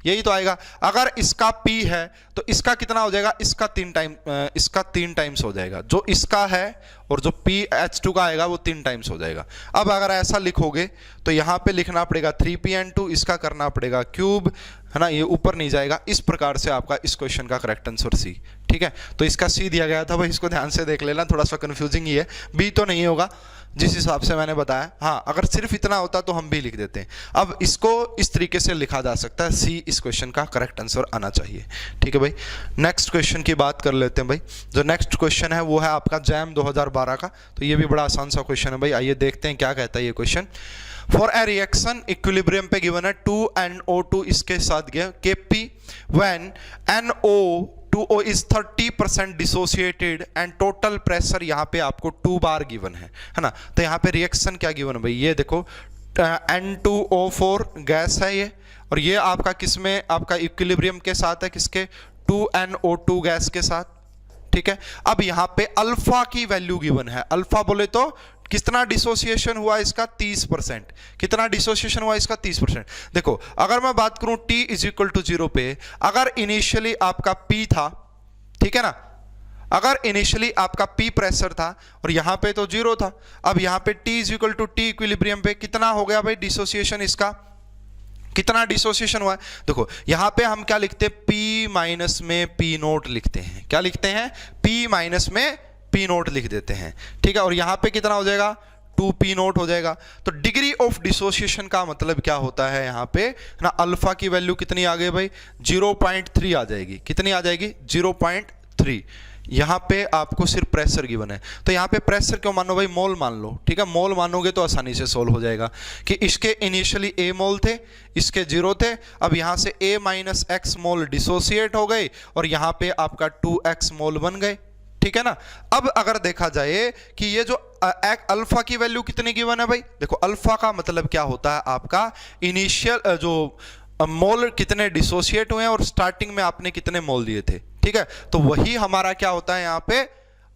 यही तो आएगा। अगर इसका P है तो इसका कितना हो जाएगा, इसका 3 टाइम्स हो जाएगा, जो इसका है, और जो PH2 का आएगा वो 3 टाइम्स हो जाएगा। अब अगर ऐसा लिखोगे तो यहाँ पे लिखना पड़ेगा 3Pn2, इसका करना पड़ेगा क्यूब, है ना, ये ऊपर नहीं जाएगा। इस प्रकार से आपका इस क्वेश्चन का करेक्ट आंसर सी, ठीक है। तो इसका सी दिया गया था भाई, इसको ध्यान से देख लेना, थोड़ा सा कंफ्यूजिंग ही है, बी तो नहीं होगा जिस हिसाब से मैंने बताया। हाँ, अगर सिर्फ इतना होता तो हम भी लिख देते हैं। अब इसको इस तरीके से लिखा जा सकता है, सी इस क्वेश्चन का करेक्ट आंसर आना चाहिए, ठीक है भाई। नेक्स्ट क्वेश्चन की बात कर लेते हैं भाई। जो नेक्स्ट क्वेश्चन है वो है आपका जैम 2012 का, तो ये भी बड़ा आसान सा क्वेश्चन है भाई। आइए देखते हैं क्या कहता है ये question. For a reaction equilibrium पे गिवन है 2NO2 इसके साथ गया Kp when NO2O is 30% dissociated and total pressure यहाँ पे आपको 2 बार गिवन है ना। तो यहाँ पे रिएक्शन क्या गिवन है भाई, ये देखो N2O4 गैस है ये, और ये आपका किसमें, आपका इक्विलिब्रियम के साथ है, किसके, 2NO2 गैस के साथ, ठीक है। अब यहाँ पे अल्फा की वैल्यू गिवन है, अल्फा बोले तो कितना डिसोसिएशन हुआ इसका, 30%। कितना डिसोसिएशन हुआ इसका, 30%। देखो अगर मैं बात करूं t इज इक्वल टू 0 पे, अगर इनिशियली आपका P था, ठीक है ना, अगर इनिशियली आपका P प्रेशर था और यहां पे तो 0 था, अब यहां पे t is equal to T equilibrium पे कितना हो गया भाई डिसोसिएशन, इसका कितना डिसोसिएशन हुआ है। देखो यहां पे हम क्या लिखते हैं, P माइनस में P नोट लिखते हैं, क्या लिखते हैं, P माइनस में P नोट लिख देते हैं, ठीक है। और यहां पे कितना हो जाएगा, 2P नोट हो जाएगा। तो डिग्री ऑफ डिसोसिएशन का मतलब क्या होता है, यहाँ पे ना अल्फा की वैल्यू कितनी आ गई भाई, 0.3 आ जाएगी। कितनी आ जाएगी, 0.3। यहाँ पे आपको सिर्फ प्रेशर गिवन है, तो यहाँ पे प्रेशर क्यों मानो भाई, मोल मान लो, ठीक है। मोल मानोगे तो आसानी से सोल्व हो जाएगा कि इसके इनिशियली A मोल थे, इसके 0 थे, अब यहाँ से A minus x mole dissociate हो गए और यहाँ पे आपका 2x मोल बन गए, ठीक है ना। अब अगर देखा जाए कि ये जो अल्फा की वैल्यू कितनी गिवन है भाई, देखो अल्फा का मतलब क्या होता है, आपका इनिशियल जो मोल कितने डिसोसिएट हुए हैं और स्टार्टिंग में आपने कितने मोल दिए थे, ठीक है। तो वही हमारा क्या होता है यहाँ पे,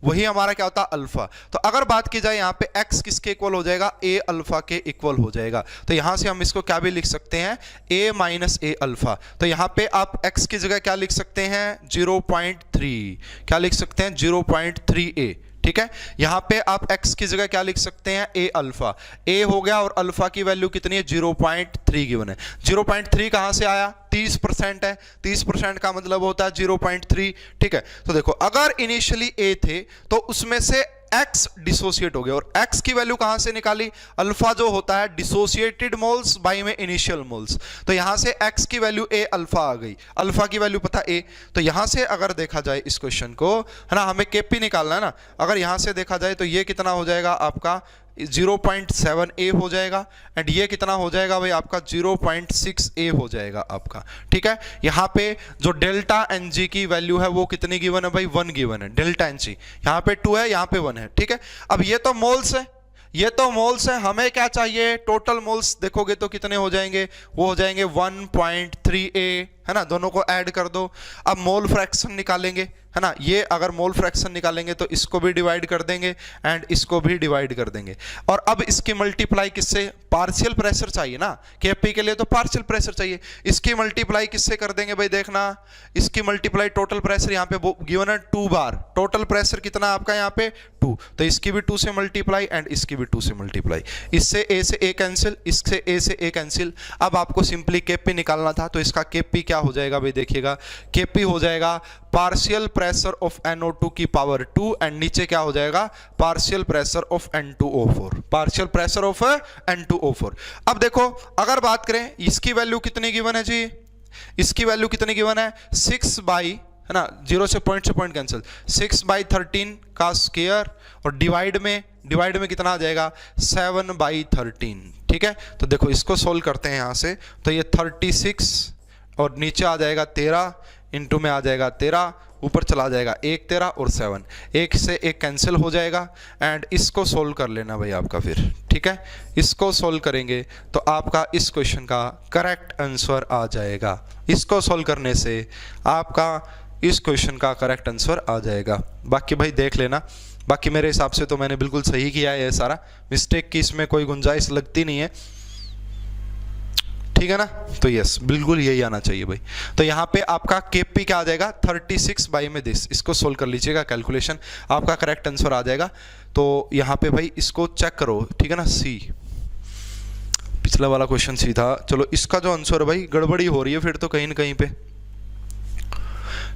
वही हमारा क्या होता है अल्फा। तो अगर बात की जाए यहाँ पे x किसके इक्वल हो जाएगा, a अल्फा के इक्वल हो जाएगा। तो यहां से हम इसको क्या भी लिख सकते हैं, a माइनस a अल्फा। तो यहाँ पे आप x की जगह क्या लिख सकते हैं, 0.3, क्या लिख सकते हैं, 0.3a, ठीक है। यहां पे आप x की जगह क्या लिख सकते हैं, a अल्फा, a हो गया, और अल्फा की वैल्यू कितनी है, 0.3 गिवन है। 0.3 कहां से आया, 30% है, 30% का मतलब होता है 0.3, ठीक है। तो देखो अगर इनिशियली a थे तो उसमें से x डिसोसिएट हो गया, और x की वैल्यू कहां से निकाली, अल्फा जो होता है डिसोसिएटेड मोल्स बाई में इनिशियल मोल्स। तो यहां से x की वैल्यू a अल्फा आ गई, अल्फा की वैल्यू पता a। तो यहां से अगर देखा जाए इस क्वेश्चन को, है ना, हमें Kp निकालना है ना, अगर यहां से देखा जाए तो ये कितना हो जाएगा आपका, 0.7 A हो जाएगा, एंड ये कितना हो जाएगा भाई आपका 0.6 A हो जाएगा आपका, ठीक है। यहाँ पे जो डेल्टा एन जी की वैल्यू है वो कितनी गिवन है भाई, 1 गिवन है, डेल्टा एन जी यहाँ पे 2 है, यहाँ पे 1 है, ठीक है। अब ये तो मोल्स है, ये तो मोल्स है, हमें क्या चाहिए, टोटल मोल्स देखोगे तो कितने हो जाएंगे, वो हो जाएंगे 1.3 A, है ना, दोनों को ऐड कर दो। अब मोल फ्रैक्शन निकालेंगे, है ना, ये अगर मोल फ्रैक्शन निकालेंगे तो इसको भी डिवाइड कर देंगे एंड इसको भी डिवाइड कर देंगे, और अब इसकी मल्टीप्लाई किससे, पार्शियल प्रेशर चाहिए ना, केपी के लिए तो पार्शियल प्रेशर चाहिए, इसकी मल्टीप्लाई किससे कर देंगे भाई, देखना इसकी मल्टीप्लाई टोटल प्रेशर यहाँ पे गिवन है 2 बार, टोटल प्रेशर कितना आपका यहाँ पे 2, तो इसकी भी 2 से मल्टीप्लाई एंड इसकी भी 2 से मल्टीप्लाई, इससे ए से ए कैंसिल, इससे ए से ए कैंसिल। अब आपको सिंपली केपी निकालना था, तो इसका केपी क्या हो जाएगा भाई, देखिएगा केपी हो जाएगा पार्शियल प्रेशर ऑफ NO2 की पावर 2 एंड नीचे क्या हो जाएगा, partial pressure of N2O4, partial pressure of N2O4। अब देखो अगर बात करें इसकी वैल्यू कितनी गिवन है जी, इसकी वैल्यू कितनी गिवन है 6 बाई, है ना, 0 से पॉइंट कैंसिल, 6/13 का स्क्वायर, और डिवाइड में कितना आ जाएगा 7/13, ठीक है। तो देखो इसको सोल्व करते हैं यहाँ से, तो ये 36 और नीचे आ जाएगा 13, इंटू में आ जाएगा 13, ऊपर चला जाएगा 1 13 और 7, एक से एक कैंसिल हो जाएगा, एंड इसको सोल्व कर लेना भाई आपका फिर, ठीक है। इसको सोल्व करेंगे तो आपका इस क्वेश्चन का करेक्ट आंसर आ जाएगा, इसको सोल्व करने से आपका इस क्वेश्चन का करेक्ट आंसर आ जाएगा। बाकी भाई देख लेना, बाकी मेरे हिसाब से तो मैंने बिल्कुल सही किया है, ये सारा मिस्टेक की इसमें कोई गुंजाइश लगती नहीं है, ठीक है ना। तो यस बिल्कुल यही आना चाहिए भाई। तो यहाँ पे आपका केपी क्या आ जाएगा 36 बाई में दिस, इसको सोल्व कर लीजिएगा, कैलकुलेशन आपका करेक्ट आंसर आ जाएगा। तो यहाँ पे भाई इसको चेक करो, ठीक है ना, सी पिछला वाला क्वेश्चन सी था, चलो इसका जो आंसर है भाई गड़बड़ी हो रही है फिर तो कहीं ना कहीं पे,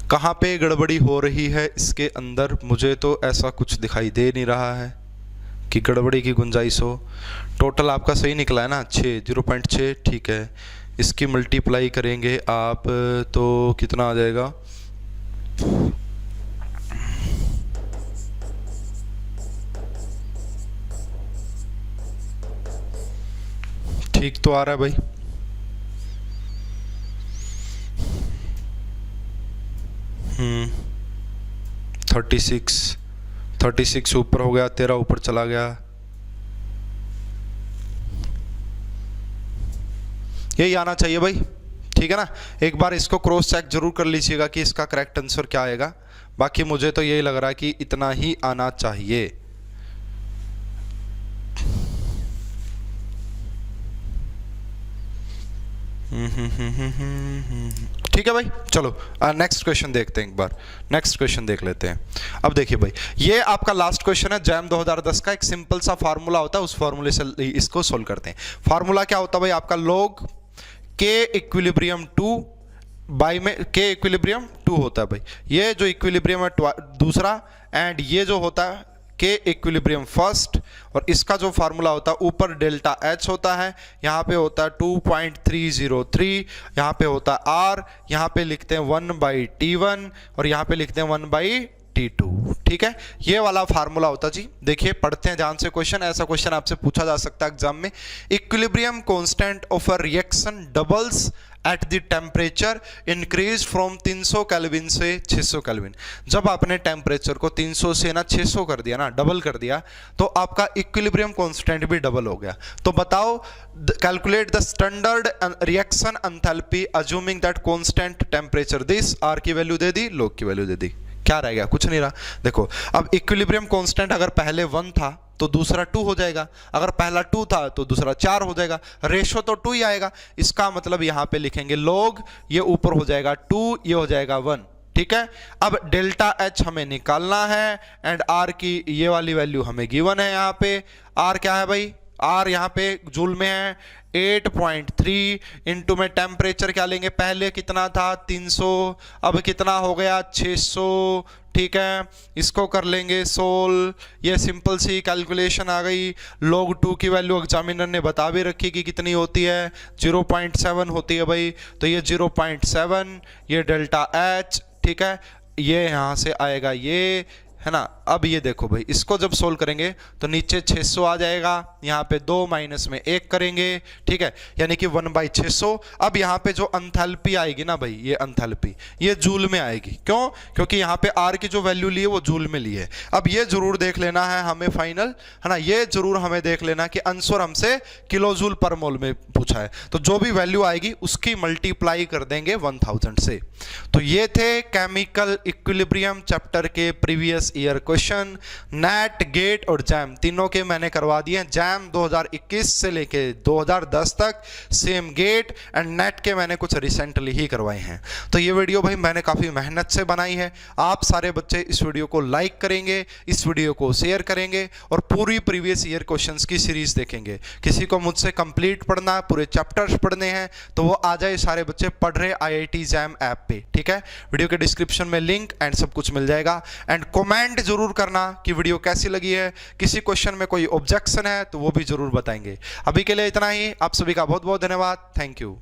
कहाँ पे गड़बड़ी हो रही है इसके अंदर, मुझे तो ऐसा कुछ दिखाई दे नहीं रहा है कि गड़बड़ी की गुंजाइश हो। टोटल आपका सही निकला है ना 6, 0.6, ठीक है। इसकी मल्टीप्लाई करेंगे आप तो कितना आ जाएगा, ठीक तो आ रहा है भाई, हम्म 36 ऊपर हो गया, 13 ऊपर चला गया, यही आना चाहिए भाई, ठीक है ना। एक बार इसको क्रॉस चेक जरूर कर लीजिएगा कि इसका करेक्ट आंसर क्या आएगा, बाकी मुझे तो यही लग रहा है कि इतना ही आना चाहिए। ठीक है भाई, चलो नेक्स्ट क्वेश्चन देखते हैं, एक बार नेक्स्ट क्वेश्चन देख लेते हैं। अब देखिए भाई ये आपका लास्ट क्वेश्चन है जैम 2010 का, एक सिंपल सा फार्मूला होता है, उस फार्मूले से इसको सोल्व करते हैं। फार्मूला क्या होता है भाई आपका, log k इक्विलिब्रियम 2 बाई में k इक्विलिब्रियम 2 होता है भाई, ये जो इक्विलिब्रियम है दूसरा, एंड ये जो होता है k इक्विलिब्रियम फर्स्ट, और इसका जो फार्मूला होता है ऊपर डेल्टा h होता है, यहाँ पे होता है 2.303, यहाँ पे होता है r, यहाँ पे लिखते हैं 1/t1 और यहाँ पे लिखते हैं 1/t2, ठीक है। ये वाला फार्मूला होता जी। देखिए पढ़ते हैं ध्यान से क्वेश्चन, ऐसा क्वेश्चन आपसे पूछा जा सकता है एग्जाम में। Equilibrium constant of a reaction doubles at the temperature increase from 300 kelvin से 600 केल्विन। जब आपने टेम्परेचर को 300 से ना 600 कर दिया ना, डबल कर दिया, तो आपका इक्विलिब्रियम कांस्टेंट भी डबल हो गया। तो बताओ calculate the standard reaction enthalpy assuming that constant temperature, this R की वैल्यू दे दी, log की वैल्यू दे दी, क्या रह गया, कुछ नहीं रहा। देखो अब इक्विलिब्रियम कांस्टेंट अगर पहले 1 था तो दूसरा 2 हो जाएगा, अगर पहला 2 था तो दूसरा 4 हो जाएगा, रेशो तो 2 ही आएगा। इसका मतलब यहां पे लिखेंगे log, ये ऊपर हो जाएगा 2, ये हो जाएगा 1, ठीक है। अब डेल्टा H हमें निकालना है, एंड R की ये वाली वैल्यू हमें गिवन है। यहाँ पे R क्या है भाई, R यहाँ पे जूल में है 8.3, इंटू में टेम्परेचर क्या लेंगे, पहले कितना था 300, अब कितना हो गया 600, ठीक है। इसको कर लेंगे सोल्व, ये सिंपल सी कैलकुलेशन आ गई। log 2 की वैल्यू एग्जामिनर ने बता भी रखी कि कितनी होती है, 0.7 होती है भाई, तो ये 0.7, ये डेल्टा H, ठीक है। ये यहाँ से आएगा ये, है ना। अब ये देखो भाई, इसको जब सोल्व करेंगे तो नीचे 600 आ जाएगा, यहाँ पे 2 माइनस में 1 करेंगे, ठीक है, यानी कि 1/600। अब यहाँ पे जो एंथैल्पी आएगी ना भाई, ये एंथैल्पी ये जूल में आएगी। क्यों? क्योंकि यहाँ पे आर की जो वैल्यू ली है वो जूल में ली है। अब ये जरूर देख लेना है हमें फाइनल, है ना, ये जरूर हमें देख लेना कि आंसर हमसे किलो जूल पर मोल में पूछा है, तो जो भी वैल्यू आएगी उसकी मल्टीप्लाई कर देंगे 1000 से। तो ये थे केमिकल इक्विलिब्रियम चैप्टर के previous year question. NET, GATE और जैम तीनों के मैंने करवा दिए। जैम 2021 से लेके 2010 तक, सेम गेट एंड नेट के मैंने कुछ रिसेंटली ही करवाए हैं। तो ये वीडियो भाई मैंने काफ़ी मेहनत से बनाई है। आप सारे बच्चे इस वीडियो को लाइक करेंगे, इस वीडियो को शेयर करेंगे और पूरी प्रीवियस ईयर क्वेश्चंस की सीरीज देखेंगे। किसी को मुझसे कंप्लीट पढ़ना, पूरे चैप्टर्स पढ़ने हैं, तो वो आ जाए सारे बच्चे पढ़ रहे IIT जैम ऐप पे, ठीक है। वीडियो के डिस्क्रिप्शन में लिंक एंड सब कुछ मिल जाएगा। एंड कमेंट जरूर करना कि वीडियो कैसी लगी है, किसी क्वेश्चन में कोई ऑब्जेक्शन है तो वो भी जरूर बताएंगे। अभी के लिए इतना ही, आप सभी का बहुत बहुत धन्यवाद। Thank you.